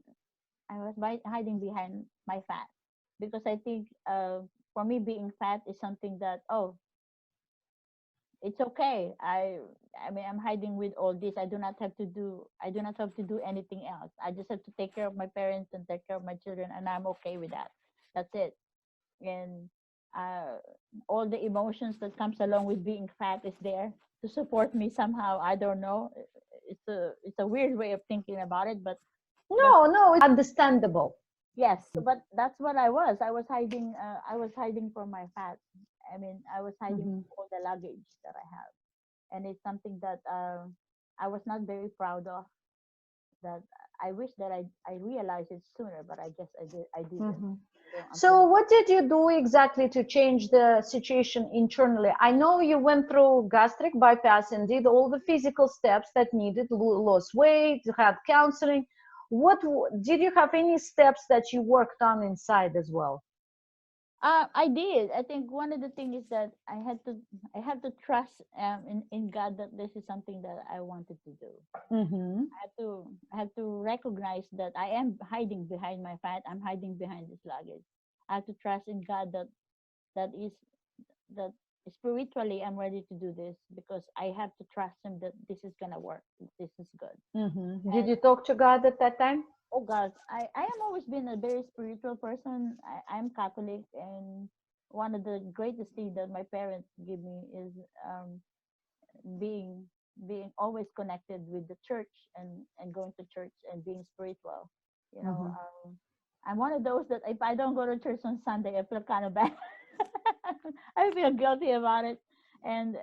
Hiding behind my fat, because I think for me being fat is something that, oh, it's okay. I mean, I'm hiding with all this. I do not have to do anything else. I just have to take care of my parents and take care of my children, and I'm okay with that. That's it. And uh, all the emotions that comes along with being fat is there to support me somehow. I don't know. It's a weird way of thinking about it, but that's No, it's understandable. yes. But that's what I was. I was hiding. I was hiding from my fat. I mean, I was hiding Mm-hmm. all the luggage that I have, and it's something that I was not very proud of. That I wish that I realized it sooner, but I guess I didn't. Mm-hmm. Until So what did you do exactly to change the situation internally? I know you went through gastric bypass and did all the physical steps that needed, lost weight, you had counseling. Did you have any steps that you worked on inside as well? I did. I think one of the things is that I had to trust in God that this is something that I wanted to do. Mm-hmm. I had to recognize that I am hiding behind my fat. I'm hiding behind this luggage. I have to trust in God that is that spiritually I'm ready to do this, because I have to trust Him that this is gonna work. This is good. Mm-hmm. Did you talk to God at that time? Oh God, I am always been a very spiritual person. I'm Catholic, and one of the greatest things that my parents give me is being being always connected with the church, and going to church and being spiritual. You know, Mm-hmm. I'm one of those that if I don't go to church on Sunday, I feel kind of bad. I feel guilty about it, and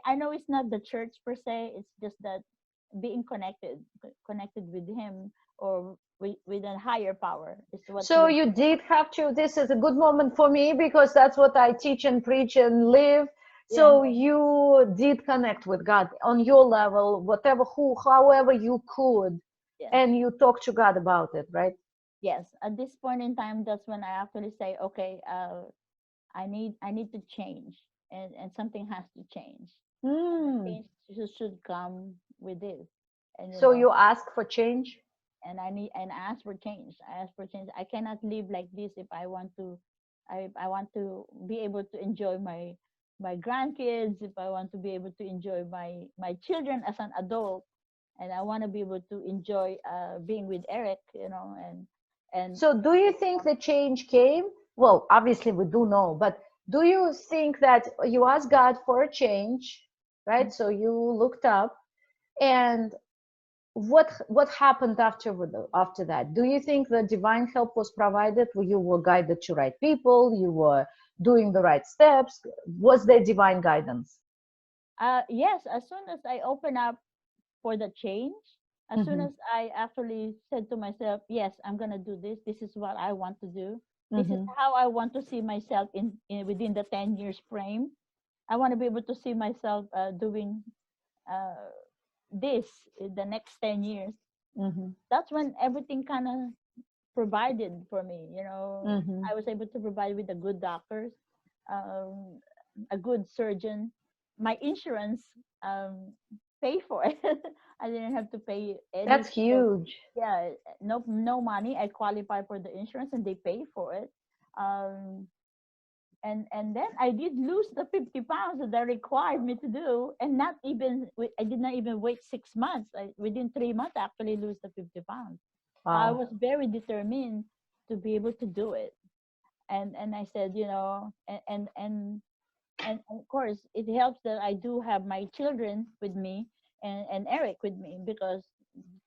I know it's not the church per se. It's just that being connected with Him, or with a higher power, is what So really. you did have to, this is a good moment for me because that's what I teach and preach and live. Yeah. So you did connect with God on your level, however you could, Yes. and you talk to God about it, right? Yes. At this point in time, that's when I actually say, okay, I need to change. and something has to change. Hmm. Change should come with this, and So you ask for change? and I ask for change. I ask for change. I cannot live like this if I want to. I want to be able to enjoy my grandkids. If I want to be able to enjoy my children as an adult, and I want to be able to enjoy being with Eric, and So do you think the change came? Well, obviously we do know, but do you think that you asked God for a change, right? So you looked up, and what happened after that? Do you think the divine help was provided? You were guided to right people, you were doing the right steps? Was there divine guidance? yes, as soon as I open up for the change, as soon Mm-hmm. as I actually said to myself, yes, I'm gonna do this. This is what I want to do. This is Mm-hmm. how I want to see myself in within the 10 years frame. I want to be able to see myself doing uh, this in the next 10 years. Mm-hmm. That's when everything kind of provided for me. Mm-hmm. I was able to provide with a good doctors, um, a good surgeon. My insurance um, pay for it. I didn't have to pay any That's single, huge. yeah, no money. I qualify for the insurance and they pay for it. Um, and then I did lose the 50 pounds that they required me to do, and not even I did not even wait 6 months. Within 3 months, I actually lose the 50 pounds. So I Wow. was very determined to be able to do it, and I said, and of course it helps that I do have my children with me and Eric with me because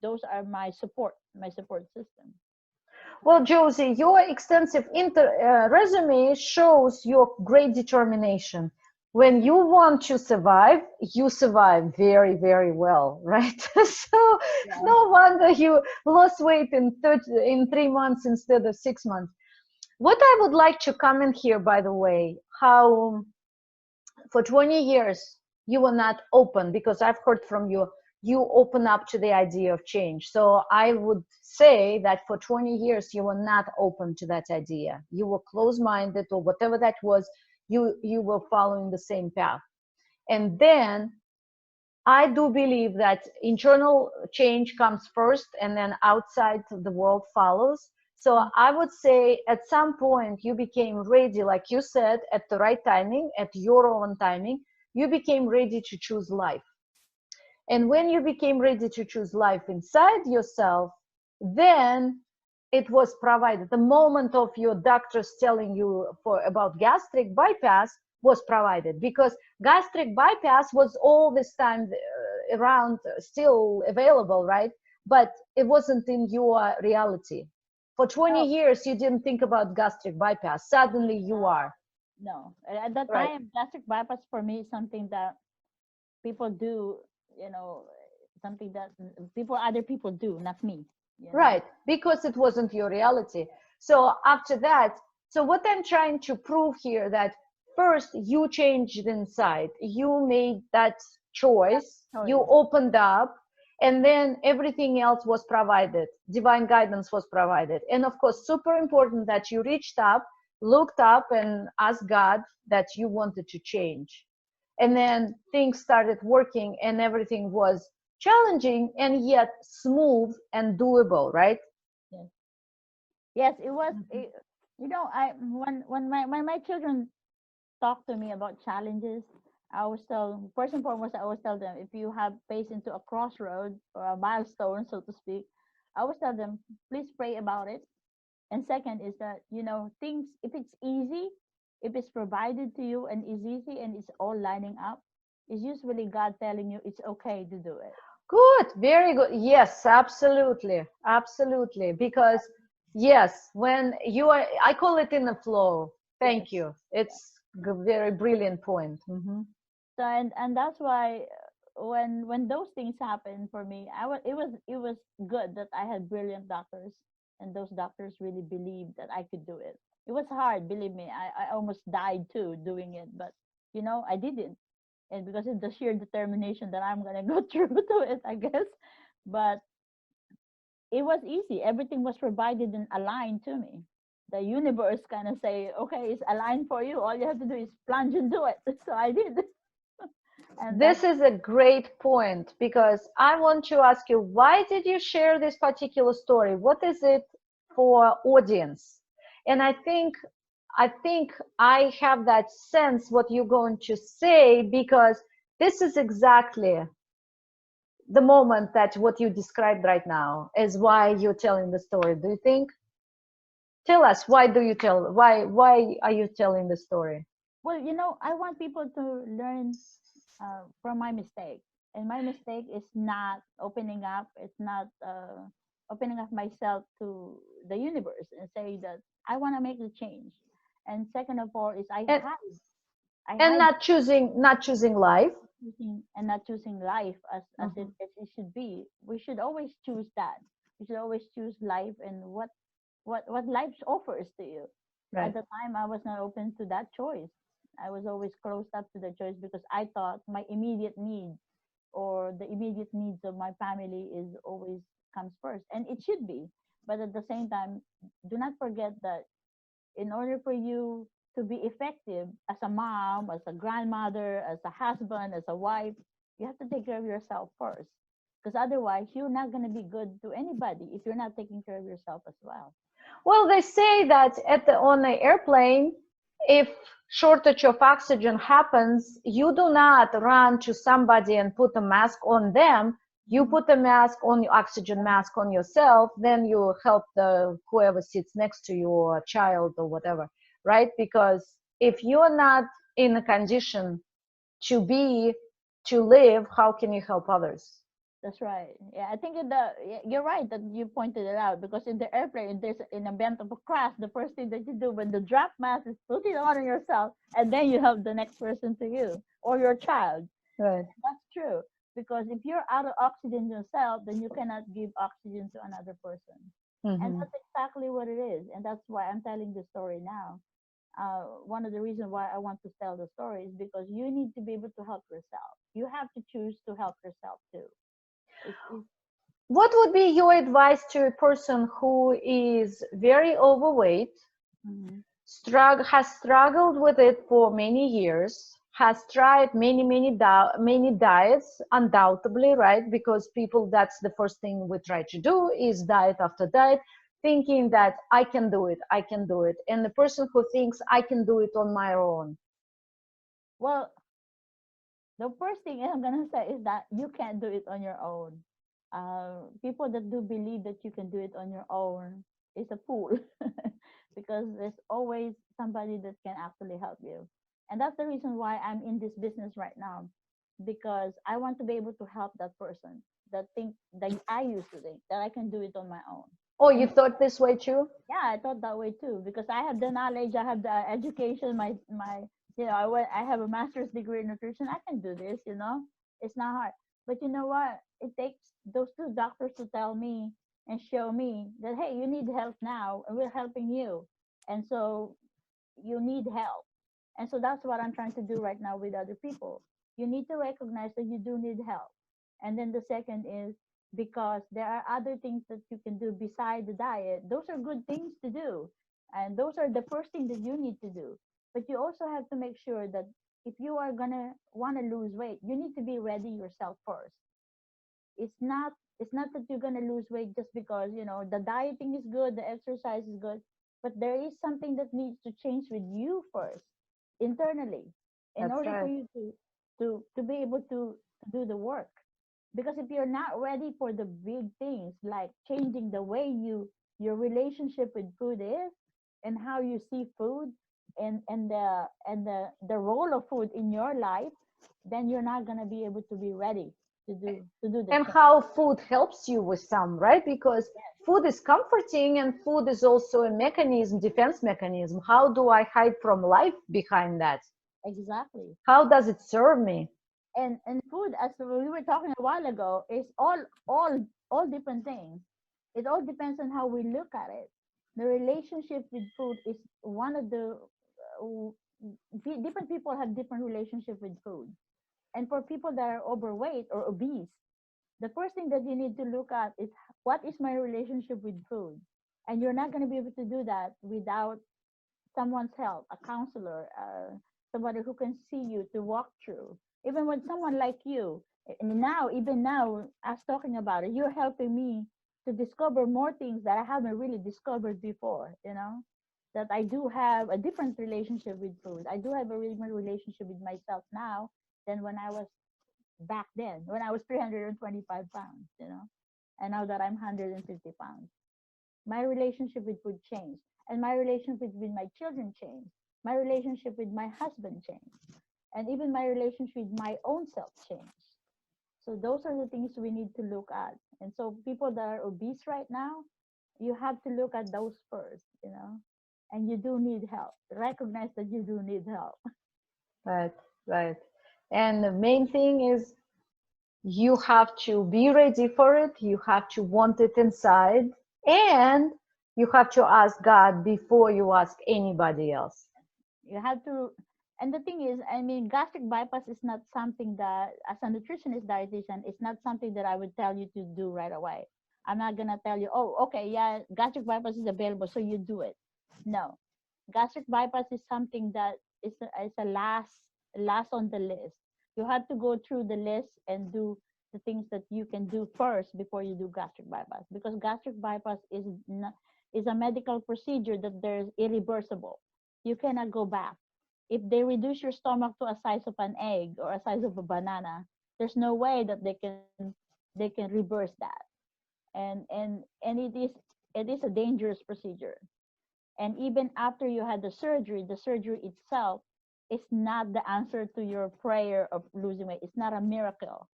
those are my support system. Well, Josie, your extensive resume shows your great determination. When you want to survive, you survive very, very well, right? So Yeah. no wonder you lost weight in 3 months instead of 6 months. What I would like to comment here, by the way, how for 20 years you were not open, because I've heard from you, you open up to the idea of change. So I would say that for 20 years you were not open to that idea. You were closed-minded, or whatever that was. You were following the same path. And then I do believe that internal change comes first, and then outside the world follows. So I would say at some point you became ready, like you said, at the right timing, at your own timing, you became ready to choose life. And when you became ready to choose life inside yourself, then it was provided. The moment of your doctors telling you about gastric bypass was provided, because gastric bypass was all this time around, still available, right? But it wasn't in your reality. For 20 No, years, you didn't think about gastric bypass. Suddenly you are, no. At that right? time, gastric bypass for me is something that people do, you know, something that other people do, not me, you know. Right, because it wasn't your reality. So after that, so what I'm trying to prove here, that first you changed inside, you made that choice, you Choice. opened up, and then everything else was provided. Divine guidance was provided. And of course, super important that you reached up, looked up, and asked God that you wanted to change. And then things started working, and everything was challenging and yet smooth and doable, right? Yes, yes, it was. Mhm. I when my children talk to me about challenges, I always tell, first and foremost, I always tell them, if you have faced into a crossroad or a milestone, so to speak, I always tell them, please pray about it. And second is that, things, if it's easy, if it's provided to you and is easy and it's all lining up, it's usually God telling you it's okay to do it. Good, very good. Yes, absolutely, absolutely. Because yes, when you are, I call it in the flow. Yes. Thank you. It's a very brilliant point. So and that's why when those things happened for me, it was good that I had brilliant doctors, and those doctors really believed that I could do it. It was hard, believe me. I almost died too doing it, but I didn't, and because of the sheer determination that I'm gonna go through to it, I guess. But it was easy. Everything was provided and aligned to me. the universe kind of say, okay, it's aligned for you. All you have to do is plunge into it. So I did. And This that's is a great point because I want to ask you, why did you share this particular story? What is it for audience? And I think I have that sense what you're going to say because this is exactly the moment that what you described right now is why you're telling the story. Do you think? Tell us why are you telling the story? well, I want people to learn from my mistake. And my mistake is not opening up. It's not opening up myself to the universe and say that I want to make the change. And second of all is And I and hide not choosing life. choosing and not choosing life Mhm. as it should be. We should always choose that. We should always choose life and what life offers to you. At Right. the time, I was not open to that choice. I was always closed up to the choice because I thought my immediate needs or the immediate needs of my family is always comes first, and it should be. But at the same time, do not forget that in order for you to be effective as a mom, as a grandmother, as a husband, as a wife, you have to take care of yourself first. Because otherwise, you're not going to be good to anybody if you're not taking care of yourself as well. Well, they say that on the airplane, if shortage of oxygen happens, you do not run to somebody and put a mask on them. You Mhm. put a mask on your oxygen mask on yourself, then you help the whoever sits next to you or a child or whatever, right? Because if you're not in a condition to be to live, how can you help others? That's right. Yeah, I think you're right that you pointed it out because in the airplane, there's an event of a crash. The first thing that you do when the drop mask is put it on yourself, and then you help the next person to you or your child. Right. That's true because if you're out of oxygen yourself, then you cannot give oxygen to another person, and Hmm. that's exactly what it is. And that's why I'm telling the story now. One of the reasons why I want to tell the story is because you need to be able to help yourself. You have to choose to help yourself too. It's What would be your advice to a person who is very overweight, Mhm. has struggled with it for many years, has tried many diets, undoubtedly, right? Because people, that's the first thing we try to do is diet after diet, thinking that I can do it. And the person who thinks I can do it on my own. Well, the first thing I'm gonna say is that you can't do it on your own. People that do believe that you can do it on your own is a fool, because there's always somebody that can actually help you, and that's the reason why I'm in this business right now, because I want to be able to help that person that think that I used to think that I can do it on my own. Oh, you And thought this way too? yeah, I thought that way too because I have the knowledge, I have the education, my I have a master's degree in nutrition. I can do this, it's not hard. But you know what? It takes those two doctors to tell me and show me that hey, you need help now, and we're helping you, and so you need help. And so that's what I'm trying to do right now with other people. You need to recognize that you do need help. And then the second is because there are other things that you can do beside the diet. Those are good things to do. And those are the first thing that you need to do. But you also have to make sure that if you are going to want to lose weight, you need to be ready yourself first. It's not that you're going to lose weight just because, the dieting is good, the exercise is good, but there is something that needs to change with you first internally in That's order for right. you to be able to do the work. Because if you're not ready for the big things like changing the way your relationship with food is and how you see food and the role of food in your life, then you're not going to be able to be ready to do the And change. how food helps you with some, right? Because food is comforting and food is also a mechanism, defense mechanism. How do I hide from life behind that? Exactly. How does it serve me? And food, as we were talking a while ago, is all different things. It all depends on how we look at it. The relationship with food is one of the uh, different people have different relationship with food. And for people that are overweight or obese, the first thing that you need to look at is what is my relationship with food? And you're not going to be able to do that without someone's help, a counselor, somebody who can see you to walk through. Even with someone like you, and now, even now, us talking about it, you're helping me to discover more things that I haven't really discovered before, you know, that I do have a different relationship with food. I do have a different relationship with myself now than when I was back then, when I was 325 pounds, you know, and now that I'm 150 pounds. My relationship with food changed, and my relationship with my children changed. My relationship with my husband changed, and even my relationship with my own self changed. So those are the things we need to look at. And so people that are obese right now, you have to look at those first, you know, and you do need help. Recognize that you do need help. Right, right. And the main thing is you have to be ready for it. You have to want it inside, and you have to ask God before you ask anybody else. You have to, and the thing is, I mean, gastric bypass is not something that, as a nutritionist dietitian, it's not something that I would tell you to do right away. I'm not gonna tell you, oh, okay, yeah, gastric bypass is available, so you do it. No, gastric bypass is something that is a last on the list. You have to go through the list and do the things that you can do first before you do gastric bypass, because gastric bypass is not, is a medical procedure that there's irreversible. You cannot go back. If they reduce your stomach to a size of an egg or a size of a banana, there's no way that they can reverse that. And it is a dangerous procedure. And even after you had the surgery itself is not the answer to your prayer of losing weight. It's not a miracle.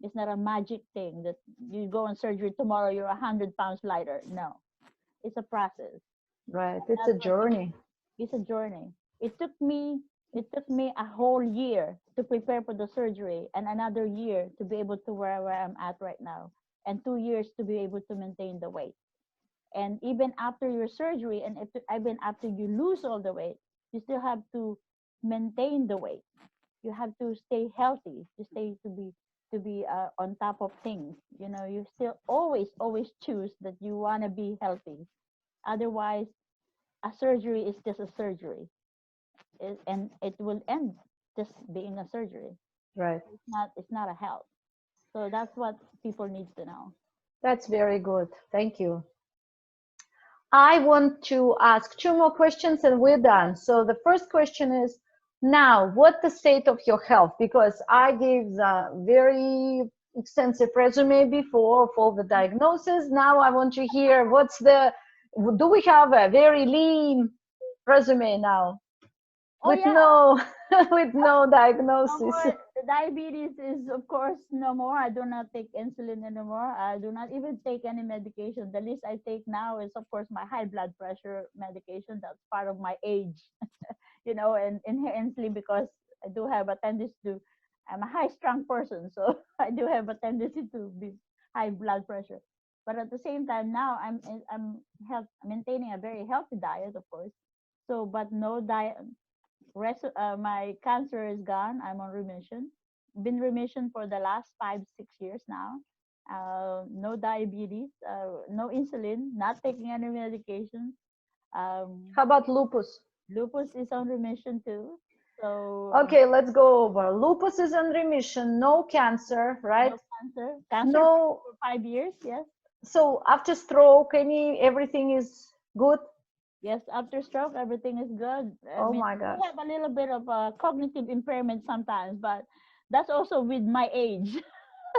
It's not a magic thing that you go on surgery tomorrow, you're 100 pounds lighter. No, it's a process. Right. And It's a that's what journey. it's a journey. It took me it took me a whole year to prepare for the surgery, and another year to be able to where I'm at right now, and 2 years to be able to maintain the weight. And even after your surgery, and if, even after you lose all the weight, you still have to maintain the weight. You have to stay healthy. You stay to be on top of things. You know, you still always choose that you want to be healthy. Otherwise, a surgery is just a surgery, and it will end just being a surgery. Right. It's not a health. So that's what people need to know. That's very good. Thank you. I want to ask two more questions and we're done. So the first question is, now, what the state of your health? Because I gave the very extensive resume before of all the diagnoses. Now I want to hear do we have a very lean resume now Oh with yeah, no, with no no diagnosis? more. The diabetes is, of course, no more. I do not take insulin anymore. I do not even take any medication. The least I take now is, of course, my high blood pressure medication. That's part of my age, you know, and inherently, because I do have a tendency to, I'm a high strung person, so I do have a tendency to be high blood pressure. But at the same time, now maintaining a very healthy diet, of course. So, but no diet. My cancer is gone. I'm on remission. Been remission for the last 5 6 years now. No diabetes, no insulin, not taking any medications. How about lupus? Lupus is on remission too. So Okay, let's go over. Lupus is in remission, no cancer, right? no cancer. Cancer No, for 5 years. Yes. so after stroke, everything is good? Yes. After stroke, everything is good. I Oh mean, my I do gosh. have a little bit of cognitive impairment sometimes, but that's also with my age.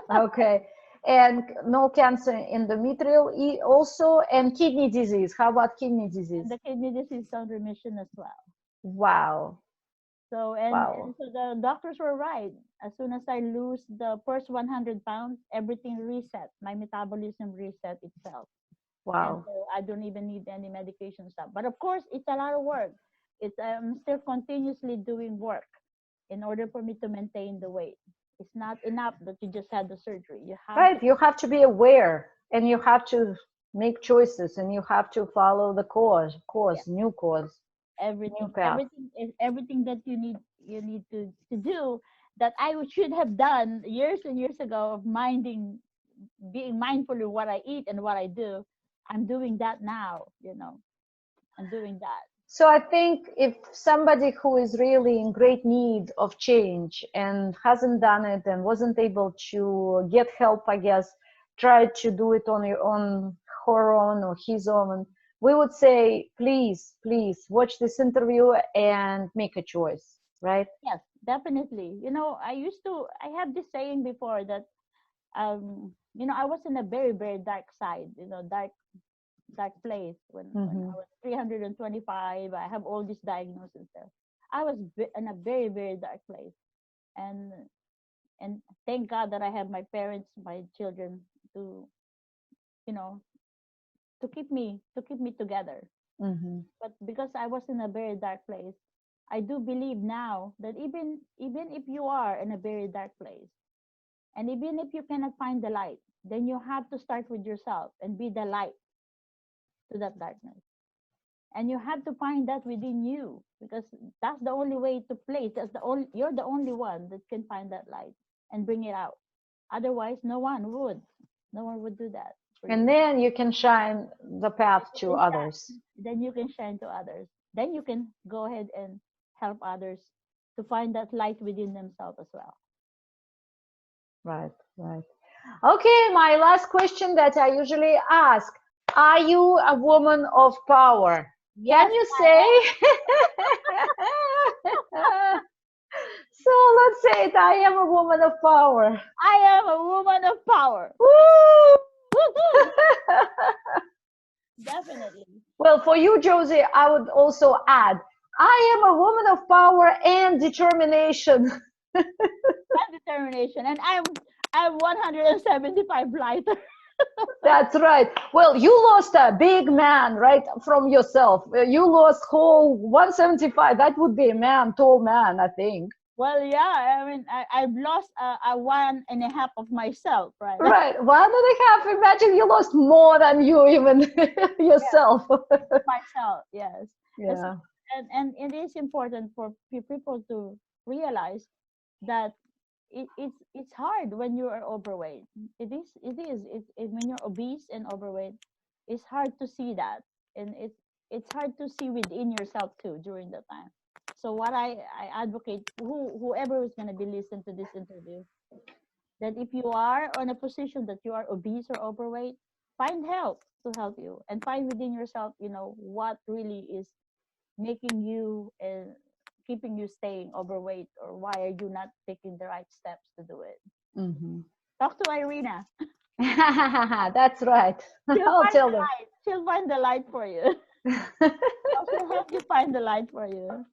Okay. And no cancer endometrial also, and kidney disease. How about kidney And disease? the kidney disease is on remission as well. Wow. So Wow. and so the doctors were right. As soon as I lose the first 100 pounds, everything reset. My metabolism reset itself, and Wow. so I don't even need any medication stuff. But of course, it's a lot of work. It's I'm still continuously doing work in order for me to maintain the weight. It's not enough that you just had the surgery. You have to Right. You have to be aware and you have to make choices and you have to follow the course, new path. everything that you need to do that should have done years and years ago of minding being mindful of what I eat and what I do. I'm doing that now, I'm doing that. So I think if somebody who is really in great need of change and hasn't done it and wasn't able to get help, I guess, tried to do it on her own or his own, we would say, please watch this interview and make a choice, right? Yes, definitely. I have this saying before that, I was in a very, very dark side, dark place when I Mm-hmm. was 325. I have all these diagnoses there. I was in a very, very dark place, and and thank God that I have my parents, my children, to you know to keep me together. Mm-hmm. But because I was in a very dark place, I do believe now that even if you are in a very dark place, and even if you cannot find the light, then you have to start with yourself and be the light to that darkness. And you have to find that within you, because that's the only way to place. You're the only one that can find that light and bring it out. Otherwise, no one would do that for And you. then you can shine the Then path you to can others. shine. Then you can shine to others. Then you can go ahead and help others to find that light within themselves as well. Right, right. Okay, my last question that I usually ask, are you a woman of power? Can Yes, you I say? am. So let's say it, I am a woman of power. I am a woman of power. Woo! Woohoo! Definitely. Well, for you, Josie, I would also add, I am a woman of power and determination. And determination. And I'm 175 lighter. That's right. Well, you lost a big man, right, from yourself. You lost whole 175. That would be a man, tall man, I think. Well, yeah, I mean, I've lost a one and a half of myself, right? Right. 1.5. Imagine you lost more than you even Yeah, yourself. myself, yes. That's, Yeah. and it is important for people to realize that it's hard when you are overweight. When you're obese and overweight, it's hard to see that, and it's hard to see within yourself too during the time. So what I advocate, whoever is going to be listening to this interview, that if you are on a position that you are obese or overweight, find help to help you, and find within yourself, what really is making you and keeping you staying overweight, or why are you not taking the right steps to do it. Hmm. Talk to Irina. That's right. She'll I'll find tell the them. light. She'll find the light for you. She'll help you find the light for you.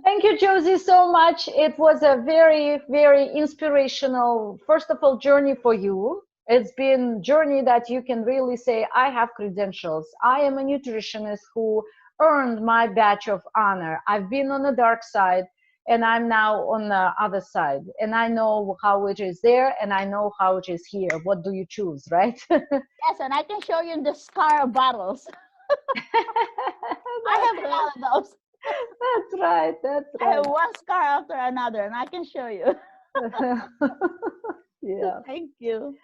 Thank you, Josie, so much. It was a very, very inspirational, first of all, journey for you. It's been journey that you can really say, I have credentials. I am a nutritionist who earned my badge of honor. I've been on the dark side and I'm now on the other side. And I know how it is there and I know how it is here. What do you choose, right? Yes, and I can show you the scar bottles. I have a lot of those. That's right. That's I have right. one scar after another, and I can show you. Yeah. Thank you.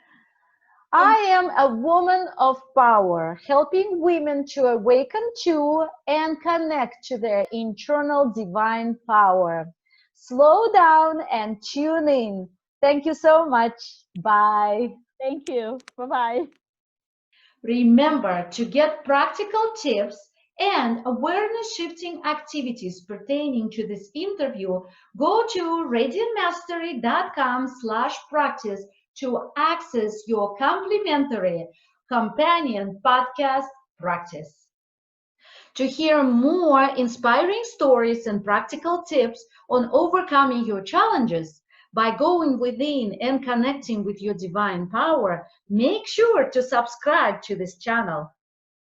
I Thank am a woman of power, helping women to awaken to and connect to their internal divine power. Slow down and tune in. Thank you so much. Bye. thank you. Bye bye. Remember to get practical tips and awareness shifting activities pertaining to this interview, go to radiantmastery.com/practice to access your complimentary companion podcast practice. To hear more inspiring stories and practical tips on overcoming your challenges by going within and connecting with your divine power, make sure to subscribe to this channel.